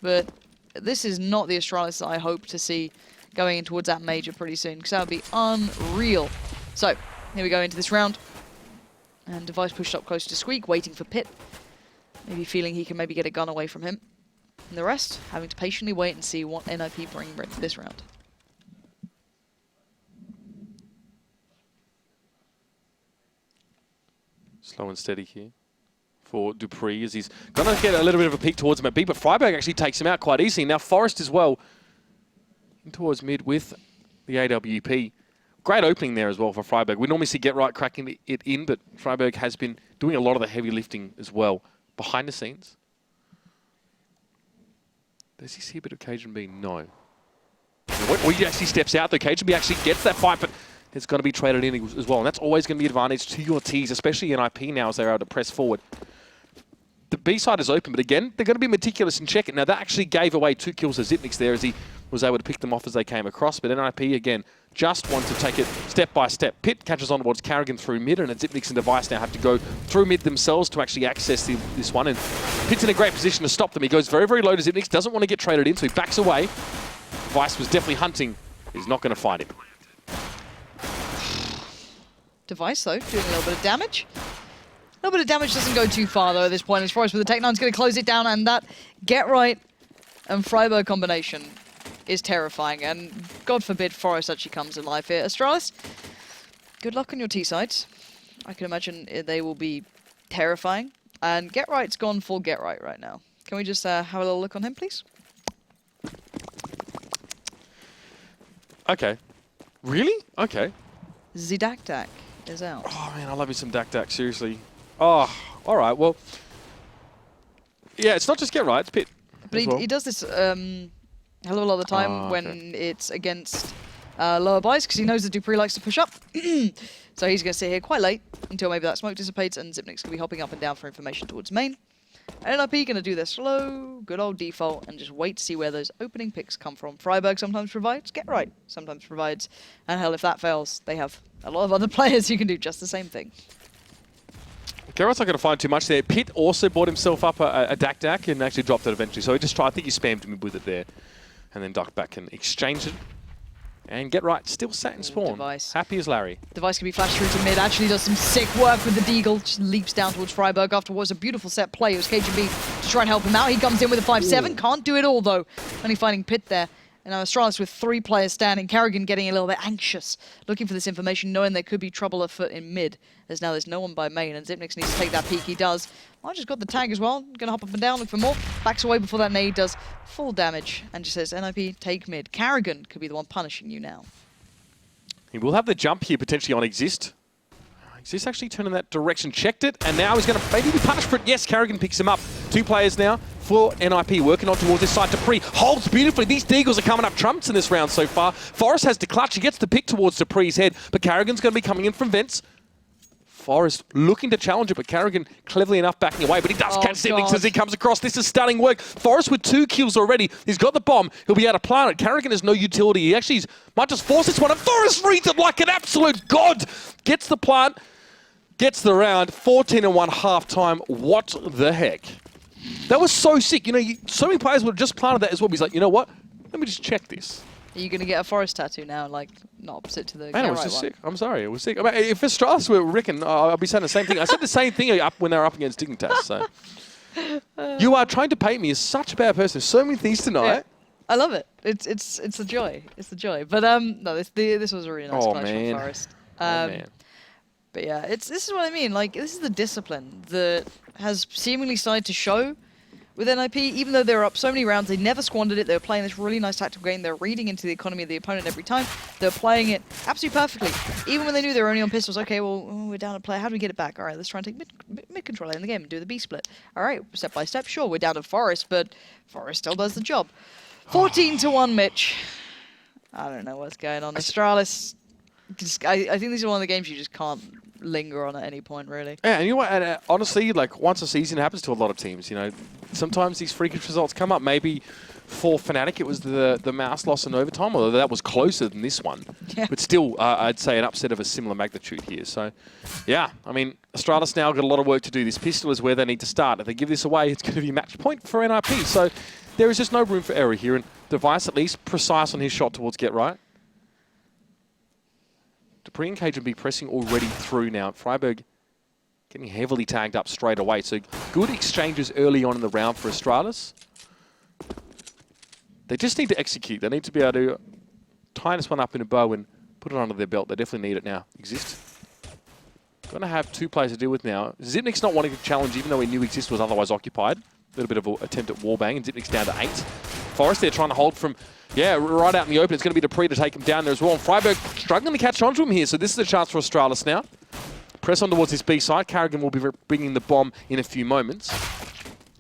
but this is not the Astralis that I hope to see going in towards that major pretty soon, because that would be unreal. So, here we go into this round. And Device pushed up close to Squeak, waiting for Pit. Maybe feeling he can maybe get a gun away from him. And the rest, having to patiently wait and see what NiP bring this round. Slow and steady here for Dupree as he's going to get a little bit of a peek towards him at B, but Freiburg actually takes him out quite easily. Now Forest as well in towards mid with the AWP. Great opening there as well for Freiburg. We normally see Get Right cracking it in, but Freiburg has been doing a lot of the heavy lifting as well behind the scenes. Does he see a bit of Cajun B? No. Or he actually steps out though. Cajun B actually gets that fight, but it's going to be traded in as well. And that's always going to be an advantage to your Ts, especially in NiP now as they're able to press forward. The B side is open, but again, they're going to be meticulous and check it. Now, that actually gave away 2 kills to Zipnix there as he was able to pick them off as they came across. But NiP, again, just want to take it step by step. Pit catches on towards Carrigan through mid, and Zipnix and Device now have to go through mid themselves to actually access this one. And Pit's in a great position to stop them. He goes very, very low to Zipnix, doesn't want to get traded in, so he backs away. Device was definitely hunting. He's not going to find him. Device, though, doing a little bit of damage. A little bit of damage doesn't go too far, though, at this point. As Forest with the Tech 9's going to close it down, and that Get Right and Freiburg combination is terrifying. And God forbid Forest actually comes to life here. Astralis, good luck on your T sides. I can imagine they will be terrifying. And Get Right's gone full Get Right now. Can we just have a little look on him, please? Okay. Really? Okay. Zidakdak is out. Oh, man, I love you some Dak, seriously. Oh, all right, well. Yeah, it's not just Get Right, it's Pit. But he does this a hell of a lot of the time when it's against lower buys, because he knows that Dupree likes to push up. So he's going to sit here quite late until maybe that smoke dissipates, and Zipnix going to be hopping up and down for information towards main. And NiP going to do their slow, good old default, and just wait to see where those opening picks come from. Freiburg sometimes provides, Get Right sometimes provides, and hell, if that fails, they have a lot of other players who can do just the same thing. Get Right's not going to find too much there. Pit also bought himself up a Dak and actually dropped it eventually. So he just tried, I think he spammed him with it there, and then ducked back and exchanged it. And Get Right still sat in spawn. Device. Happy as Larry. Device can be flashed through to mid. Actually does some sick work with the Deagle. Just leaps down towards Freiburg after what was a beautiful set play. It was KGB to try and help him out. He comes in with a 5-7. Can't do it all, though. Only finding Pit there. And now Astralis with 3 players standing. Carrigan getting a little bit anxious, looking for this information, knowing there could be trouble afoot in mid. As now there's no one by main, and Zipnix needs to take that peek. He does. I just got the tag as well. Gonna hop up and down, look for more. Backs away before that nade does full damage, and just says, NiP, take mid. Carrigan could be the one punishing you now. He will have the jump here potentially on Exist. Exist actually turned in that direction, checked it, and now he's going to maybe be punished for it. Yes, Carrigan picks him up. 2 players now for NiP working on towards this side. Dupree holds beautifully. These Deagles are coming up trumps in this round so far. Forest has to clutch. He gets the pick towards Dupree's head, but Carrigan's going to be coming in from vents. Forest looking to challenge it, but Carrigan cleverly enough backing away, but he does catch Zipnix as he comes across. This is stunning work. Forest with 2 kills already. He's got the bomb. He'll be able to plant it. Carrigan has no utility. He actually might just force this one, and Forest reads it like an absolute god. Gets the plant, gets the round. 14-1 halftime. What the heck? That was so sick. You know, so many players would have just planted that as well. He's like, you know what? Let me just check this. Are you going to get a Forest tattoo now, like, not opposite to the Man, it was right just one? sick. I'm sorry, it was sick. I mean, if Astralis were Rickon, I'll be saying the same thing. I said the same thing when they were up against Dignitas, so. You are trying to paint me as such a bad person. There's so many things tonight. Yeah. I love it. It's a joy. It's a joy. But no, this was a really nice clash from Forest. Man. But yeah, this is what I mean. Like, this is the discipline that has seemingly started to show with NiP. Even though they were up so many rounds, they never squandered it. They were playing this really nice tactical game. They're reading into the economy of the opponent every time. They're playing it absolutely perfectly. Even when they knew they were only on pistols, okay, well, we're down a player. How do we get it back? All right, let's try and take mid control in the game and do the B split. All right, step by step. Sure, we're down to Forest, but Forest still does the job. 14-1, Mitch. I don't know what's going on. Astralis, I think this is one of the games you just can't linger on at any point, really. Yeah, and you know what? And, honestly, like once a season happens to a lot of teams, you know, sometimes these freakish results come up. Maybe for Fnatic, it was the mouse loss in overtime, although that was closer than this one. Yeah. But still, I'd say an upset of a similar magnitude here. So, yeah, I mean, Astralis now got a lot of work to do. This pistol is where they need to start. If they give this away, it's going to be match point for NiP. So there is just no room for error here. And Device, at least, precise on his shot towards get right. dupreeh and KGB pressing already through now. Freiburg getting heavily tagged up straight away. So good exchanges early on in the round for Astralis. They just need to execute. They need to be able to tie this one up in a bow and put it under their belt. They definitely need it now. Exist. Going to have 2 players to deal with now. Xyp9x not wanting to challenge, even though he knew Exist was otherwise occupied. A little bit of an attempt at wallbang, and Xyp9x down to 8. Forest, they're trying to hold from, yeah, right out in the open. It's going to be dupreeh to take him down there as well. And Freiburg struggling to catch onto him here, so this is a chance for Astralis now. Press on towards his B side. Carrigan will be bringing the bomb in a few moments.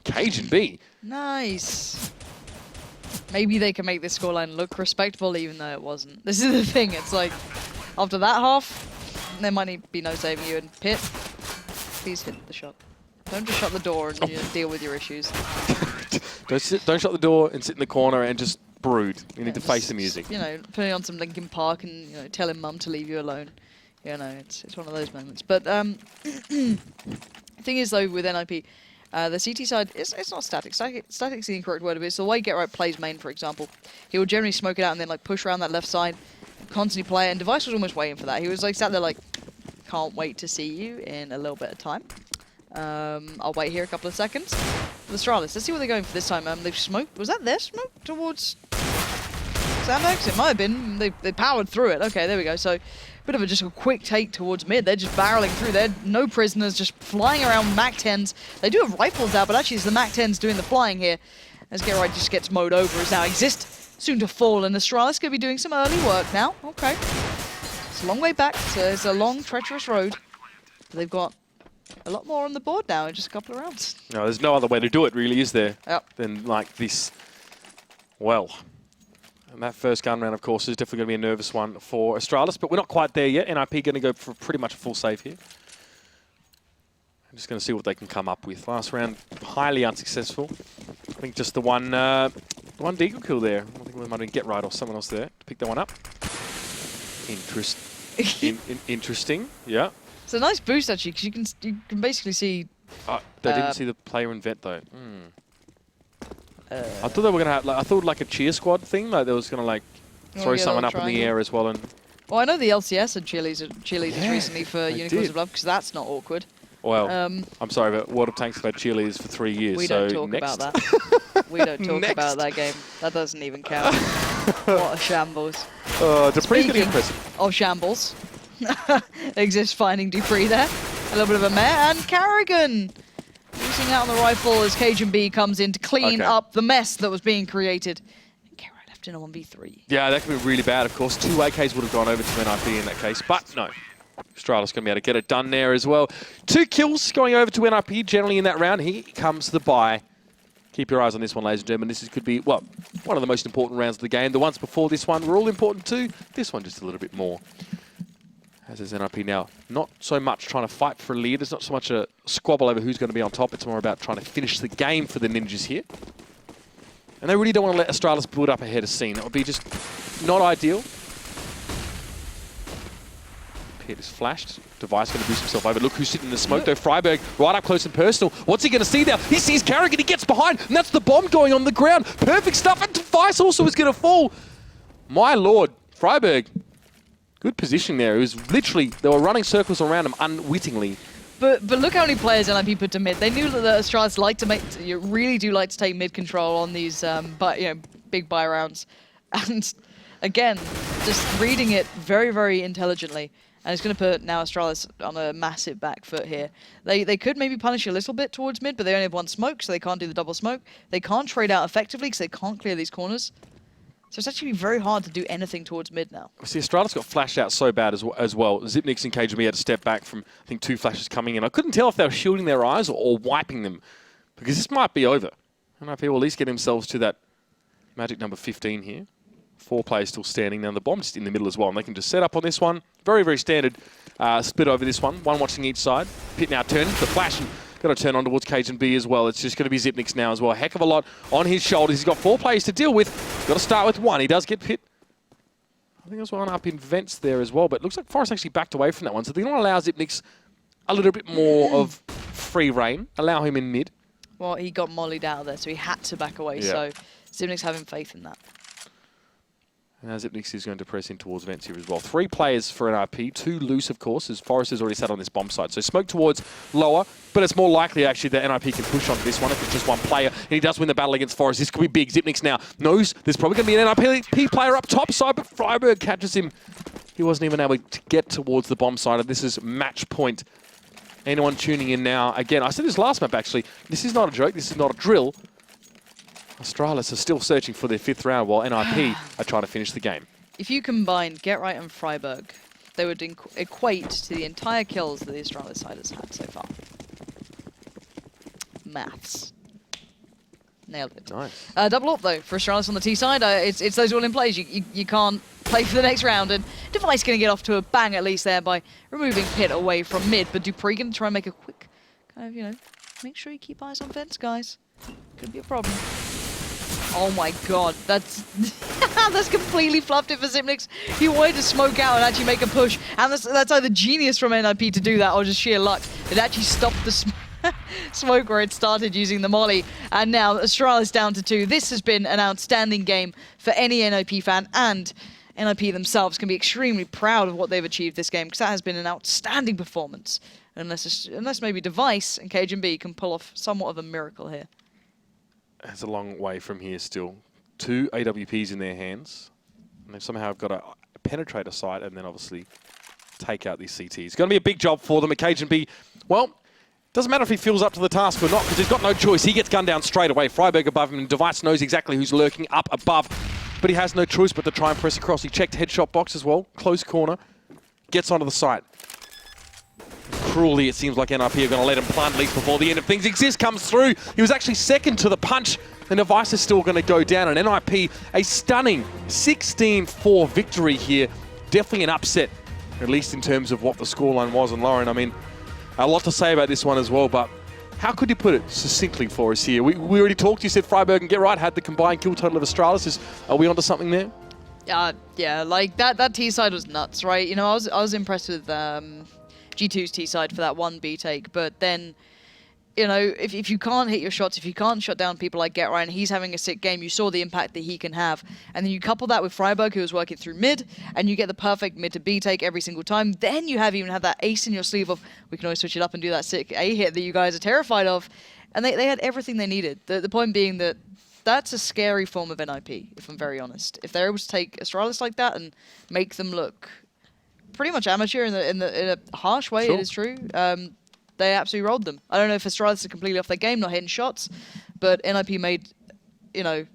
KGB. Nice. Maybe they can make this scoreline look respectable, even though it wasn't. This is the thing. It's like, after that half, there might be no saving you. And Pit, please hit the shot. Don't just shut the door and deal with your issues. Don't shut the door and sit in the corner and just brood. You need to face the music. You know, putting on some Linkin Park and telling mum to leave you alone. You know, it's one of those moments. But the thing is, though, with NiP, the CT side, it's not static. Static's the incorrect word of it. It's the way Get Right plays main, for example. He will generally smoke it out and then like push around that left side, constantly play it. And Device was almost waiting for that. He was like sat there like, can't wait to see you in a little bit of time. I'll wait here a couple of seconds. For the Astralis, let's see what they're going for this time. They've smoked. Was that their smoke towards Sandbags? It might have been. They powered through it. Okay, there we go. So, bit of just a quick take towards mid. They're just barreling through. They're no prisoners, just flying around MAC-10s. They do have rifles out, but actually it's the MAC-10s doing the flying here. As Get Right just gets mowed over. Is now Exist soon to fall, and Astralis going to be doing some early work now. Okay. It's a long way back. So it's a long, treacherous road. But they've got a lot more on the board now in just a couple of rounds. No, there's no other way to do it, really, is there? Yep. Than like this. Well, and that first gun round, of course, is definitely going to be a nervous one for Astralis, but we're not quite there yet. NiP going to go for pretty much a full save here. I'm just going to see what they can come up with. Last round, highly unsuccessful. I think just the one deagle kill there. I think we might Get Right or someone else there to pick that one up. Interesting, yeah. It's a nice boost actually, because you can basically see. They didn't see the player in vet though. I thought they were gonna have. Like, I thought like a cheer squad thing. Like they was gonna like throw someone up in the air as well. And well, I know the LCS had cheerleaders recently for Unicorns of Love, because that's not awkward. Well, I'm sorry, but World of Tanks have had cheerleaders for 3 years. We so don't talk next. about that. We don't talk about that game. That doesn't even count. What a shambles. dupreeh's gonna be impressive. Of shambles. Exist finding dupreeh there. A little bit of a mare, and Carrigan losing out on the rifle as KGB comes in to clean up the mess that was being created. And Get Right left in a 1v3. Yeah, that could be really bad, of course. 2 AKs would have gone over to NiP in that case, but no. Astralis going to be able to get it done there as well. 2 kills going over to NiP generally in that round. Here comes the buy. Keep your eyes on this one, ladies and gentlemen. This could be, well, one of the most important rounds of the game. The ones before this one were all important too. This one just a little bit more. As is NiP now, not so much trying to fight for a lead. There's not so much a squabble over who's going to be on top. It's more about trying to finish the game for the Ninjas here. And they really don't want to let Astralis build up ahead of scene. That would be just not ideal. Pit is flashed. Device going to boost himself over. Look who's sitting in the smoke though. Freiburg right up close and personal. What's he going to see now? He sees Carrigan. He gets behind. And that's the bomb going on the ground. Perfect stuff. And Device also is going to fall. My lord. Freiburg. Good position there. It was literally, they were running circles around him unwittingly. But look how many players NiP put to mid. They knew that the Astralis really do like to take mid control on these big buy rounds. And again, just reading it very, very intelligently. And it's going to put now Astralis on a massive back foot here. They could maybe punish a little bit towards mid, but they only have 1 smoke, so they can't do the double smoke. They can't trade out effectively because they can't clear these corners. So it's actually very hard to do anything towards mid now. See, Astralis got flashed out so bad as well. Xyp9x and KGB had to step back from, I think, 2 flashes coming in. I couldn't tell if they were shielding their eyes or wiping them, because this might be over. NiP will at least get themselves to that magic number 15 here. 4 players still standing. Now the bomb's just in the middle as well, and they can just set up on this one. Very, very standard split over this one. One watching each side. Pit now turns the flash and got to turn on towards Cajun B as well. It's just going to be Zipnik's now as well. A heck of a lot on his shoulders. He's got 4 players to deal with. Got to start with 1. He does get Pit. I think there's one up in Vents there as well, but it looks like Forrest actually backed away from that one. So they're going to allow Zipnik's a little bit more of free reign. Allow him in mid. Well, he got mollied out of there, so he had to back away. Yeah. So Zipnik's having faith in that. Now Zipnik's is going to press in towards Vents here as well. 3 players for NiP, 2 loose, of course, as Forrest has already sat on this bomb site. So smoke towards lower, but it's more likely actually that NiP can push on this one if it's just 1 player. And he does win the battle against Forrest. This could be big. Zipnik's now knows there's probably going to be an NiP player up top side, but Freiburg catches him. He wasn't even able to get towards the bomb side, and this is match point. Anyone tuning in now, again, I said this last map actually, this is not a joke, this is not a drill. Astralis are still searching for their 5th round while NiP are trying to finish the game. If you combine Get Right and Freiburg, they would equate to the entire kills that the Astralis side has had so far. Maths. Nailed it. Nice. Double up though for Astralis on the T side. It's those all in plays. You can't play for the next round, and Device going to get off to a bang at least there by removing Pit away from mid. But Dupree going to try and make a quick kind of, make sure you keep eyes on Vents, guys. Could be a problem. Oh my god, that's that's completely fluffed it for Zipnik's. He wanted to smoke out and actually make a push, and that's either genius from NiP to do that or just sheer luck. It actually stopped the smoke where it started using the molly, and now Astralis down to 2. This has been an outstanding game for any NiP fan, and NiP themselves can be extremely proud of what they've achieved this game, because that has been an outstanding performance. Unless maybe Device and Cajun B can pull off somewhat of a miracle here. It's a long way from here still. 2 AWPs in their hands. And they've somehow got to penetrate a site and then obviously take out these CTs. It's going to be a big job for them. Cajun B, well, doesn't matter if he feels up to the task or not, because he's got no choice. He gets gunned down straight away. Freiburg above him, and Device knows exactly who's lurking up above. But he has no choice but to try and press across. He checked headshot box as well. Close corner. Gets onto the site. Cruelly, it seems like NiP are going to let him plant at least before the end of things. Exist comes through. He was actually second to the punch. And Device is still going to go down. And NiP, a stunning 16-4 victory here. Definitely an upset, at least in terms of what the scoreline was. And Lauren, I mean, a lot to say about this one as well. But how could you put it succinctly for us here? We already talked. You said Freiburg and Get Right had the combined kill total of Astralis. Are we onto something there? Yeah, like that T side was nuts, right? I was impressed with G2's T side for that 1 B take, but then, if you can't hit your shots, if you can't shut down people like Get Right, and he's having a sick game, you saw the impact that he can have. And then you couple that with Freiburg, who was working through mid, and you get the perfect mid to B take every single time. Then you even have that ace in your sleeve of, we can always switch it up and do that sick A hit that you guys are terrified of. And they had everything they needed. The point being that that's a scary form of NiP, if I'm very honest. If they're able to take Astralis like that and make them look pretty much amateur in a harsh way, Sure. It is true. They absolutely rolled them. I don't know if Astralis are completely off their game, not hitting shots, but NiP made,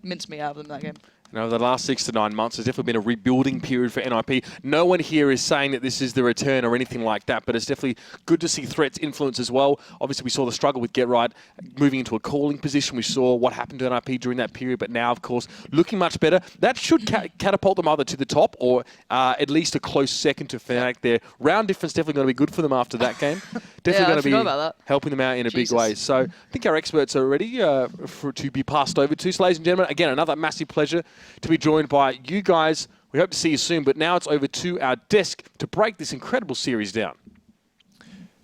mincemeat out of them that game. Over the last 6 to 9 months, there's definitely been a rebuilding period for NiP. No one here is saying that this is the return or anything like that, but it's definitely good to see Threat's influence as well. Obviously, we saw the struggle with Get Right moving into a calling position. We saw what happened to NiP during that period, but now, of course, looking much better. That should catapult them either to the top or at least a close second to Fnatic. Their round difference definitely going to be good for them after that game. Definitely going to be helping them out in a big way. So I think our experts are ready to be passed over to. So, ladies and gentlemen, again, another massive pleasure to be joined by you guys. We hope to see you soon, but now it's over to our desk to break this incredible series down.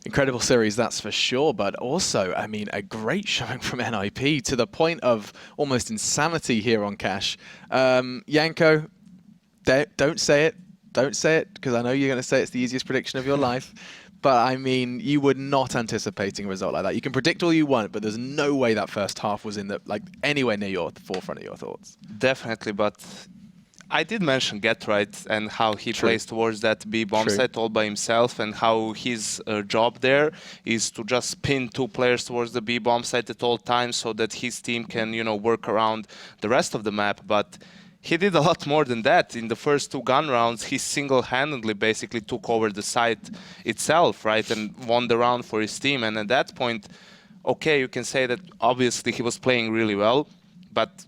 Incredible series, that's for sure, but also, I mean, a great showing from NiP to the point of almost insanity here on Cash. Yanko, don't say it. Don't say it, because I know you're going to say it's the easiest prediction of your life. But, I mean, you were not anticipating a result like that. You can predict all you want, but there's no way that first half was in the anywhere near your forefront of your thoughts. Definitely, but I did mention Get Right and how he plays towards that B bomb site all by himself, and how his job there is to just pin 2 players towards the B bomb site at all times so that his team can, work around the rest of the map. But he did a lot more than that. In the first 2 gun rounds, he single-handedly basically took over the site itself, right, and won the round for his team. And at that point, okay, you can say that obviously he was playing really well, but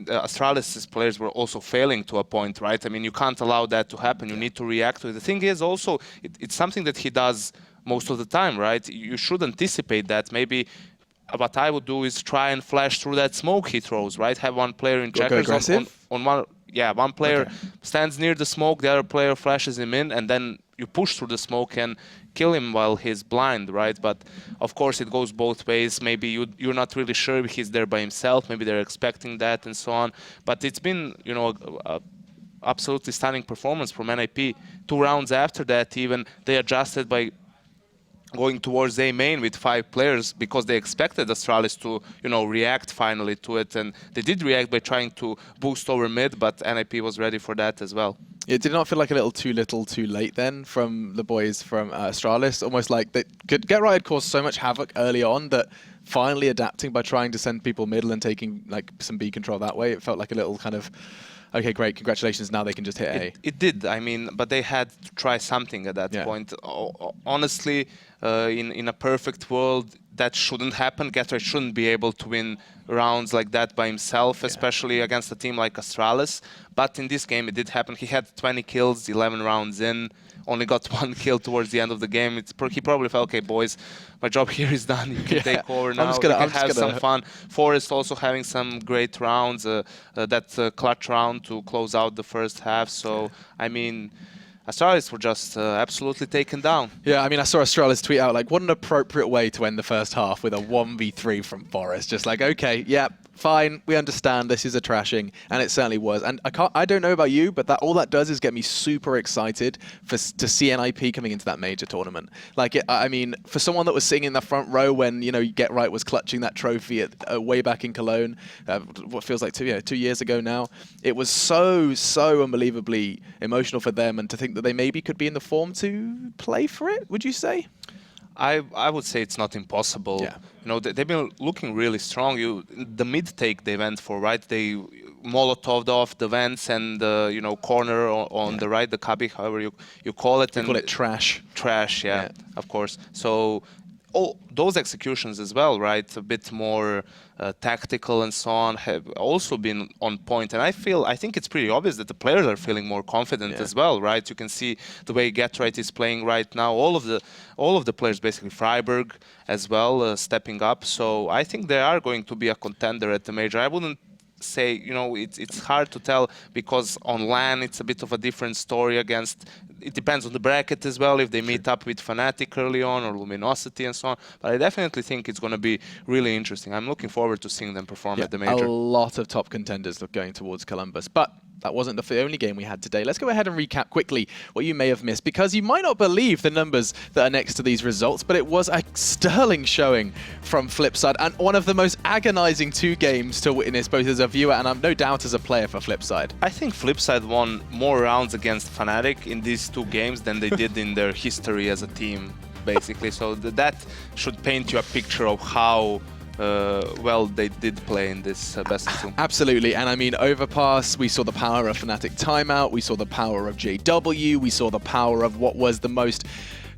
Astralis' players were also failing to a point, right? I mean, you can't allow that to happen. You need to react to it. The thing is also, it's something that he does most of the time, right? You should anticipate that. Maybe what I would do is try and flash through that smoke he throws, right? Have one player in checkers on one. Yeah, one player stands near the smoke, the other player flashes him in, and then you push through the smoke and kill him while he's blind, right? But of course it goes both ways. Maybe you're not really sure if he's there by himself. Maybe they're expecting that and so on. But it's been, you know, a absolutely stunning performance from NiP. 2 rounds after that, even they adjusted by going towards A main with 5 players because they expected Astralis to, you know, react finally to it, and they did react by trying to boost over mid, but NiP was ready for that as well. It did not feel like a little too late then from the boys from Astralis. Almost like they could Get Right had caused so much havoc early on that finally adapting by trying to send people middle and taking like some B control that way, it felt like a little kind of, okay, great, congratulations, now they can just hit A. It did, I mean, but they had to try something at that point. Honestly, in a perfect world, that shouldn't happen. Get Right shouldn't be able to win rounds like that by himself, especially against a team like Astralis. But in this game, it did happen. He had 20 kills, 11 rounds in, only got 1 kill towards the end of the game. He probably felt, okay, boys, my job here is done. You can take over now. We can have some fun. Forest also having some great rounds. That clutch round to close out the first half. So, I mean, Astralis were just absolutely taken down. Yeah, I mean, I saw Astralis tweet out, like, what an appropriate way to end the first half with a 1v3 from Forest. Just like, okay, yeah, fine, we understand this is a trashing, and it certainly was. And I don't know about you, but all that does is get me super excited to see NiP coming into that major tournament. Like, I mean, for someone that was sitting in the front row when, you know, Get Right was clutching that trophy way back in Cologne, what feels like 2 years ago now, it was so unbelievably emotional for them, and to think that they maybe could be in the form to play for it, would you say? I would say it's not impossible. Yeah. You know, they've been looking really strong. The mid take they went for, right? They Molotoved off the vents and you know, corner on the right, the Kabi, however you call it. You call it trash. Trash, yeah, of course. So all those executions as well, right? A bit more tactical and so on, have also been on point. And I think it's pretty obvious that the players are feeling more confident as well, right? You can see the way Get Right is playing right now. All of the players, basically Freiburg as well, stepping up. So I think they are going to be a contender at the major. I wouldn't say, you know, it's hard to tell because on LAN it's a bit of a different story against. It depends on the bracket as well, if they meet up with Fnatic early on or Luminosity and so on. But I definitely think it's going to be really interesting. I'm looking forward to seeing them perform at the major. A lot of top contenders going towards Columbus. But that wasn't the only game we had today. Let's go ahead and recap quickly what you may have missed, because you might not believe the numbers that are next to these results, but it was a sterling showing from Flipside, and one of the most agonizing 2 games to witness, both as a viewer and no doubt as a player for Flipside. I think Flipside won more rounds against Fnatic in these 2 games than they did in their history as a team, basically. So that should paint you a picture of how well they did play in this best of 2. Absolutely, and I mean, Overpass, we saw the power of Fnatic Timeout, we saw the power of JW, we saw the power of what was the most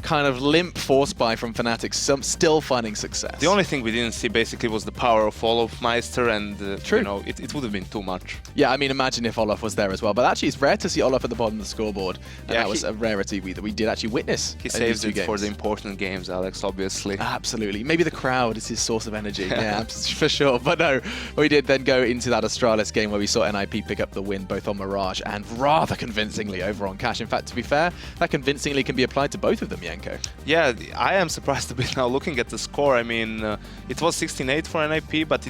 kind of limp force buy from Fnatic, still finding success. The only thing we didn't see basically was the power of Olaf Meister, and you know, it would have been too much. Yeah, I mean, imagine if Olaf was there as well. But actually, it's rare to see Olaf at the bottom of the scoreboard, and that was a rarity that we did actually witness. He saves it for the important games, Alex, obviously. Absolutely. Maybe the crowd is his source of energy. Yeah, for sure. But no, we did then go into that Astralis game where we saw NiP pick up the win both on Mirage and rather convincingly over on Cash. In fact, to be fair, that convincingly can be applied to both of them, Yanko. Yeah, I am surprised a bit now looking at the score. I mean, it was 16-8 for NiP, but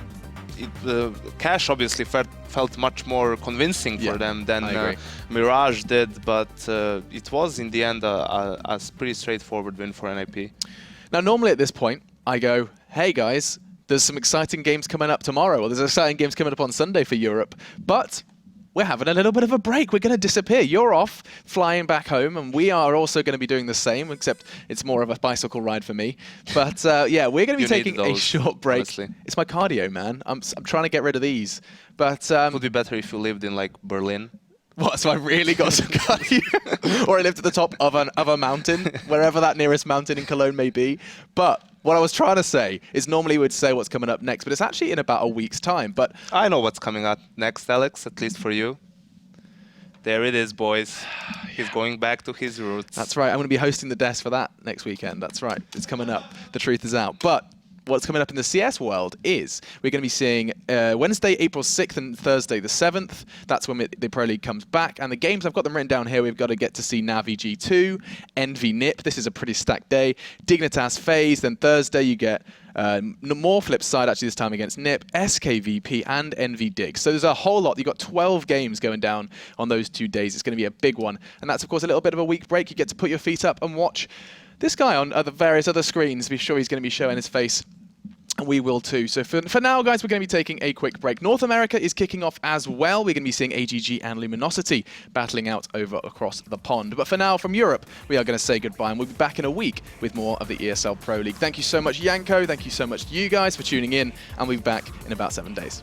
Cash obviously felt much more convincing for them than Mirage did, but it was in the end a pretty straightforward win for NiP. Now, normally at this point, I go, hey guys, there's some exciting games coming up tomorrow, or there's exciting games coming up on Sunday for Europe, but we're having a little bit of a break. We're going to disappear. You're off, flying back home, and we are also going to be doing the same, except it's more of a bicycle ride for me. But yeah, we're going to be taking a short break. Honestly. It's my cardio, man. I'm trying to get rid of these. But it would be better if you lived in like Berlin. What, so I really got some cardio? Or I lived at the top of a mountain, wherever that nearest mountain in Cologne may be. But What I was trying to say is normally we'd say what's coming up next, but it's actually in about a week's time. But I know what's coming up next, Alex, at least for you. There it is, boys. He's going back to his roots. that's right. I'm going to be hosting the desk for that next weekend. That's right. It's coming up. The truth is out. But what's coming up in the CS world is we're going to be seeing Wednesday, April 6th and Thursday the 7th. That's when the Pro League comes back. And the games, I've got them written down here. We've got to get to see Navi G2, Envy NiP. This is a pretty stacked day. Dignitas FaZe. Then Thursday you get more flip side actually this time against NiP, SKVP and Envy Dig. So there's a whole lot. You've got 12 games going down on those 2 days. It's going to be a big one. And that's, of course, a little bit of a week break. You get to put your feet up and watch this guy on the various other screens. Be sure he's going to be showing his face. And we will too. So for now, guys, we're going to be taking a quick break. North America is kicking off as well. We're going to be seeing AGG and Luminosity battling out over across the pond. But for now, from Europe, we are going to say goodbye, and we'll be back in a week with more of the ESL Pro League. Thank you so much, Yanko. Thank you so much to you guys for tuning in, and we'll be back in about 7 days.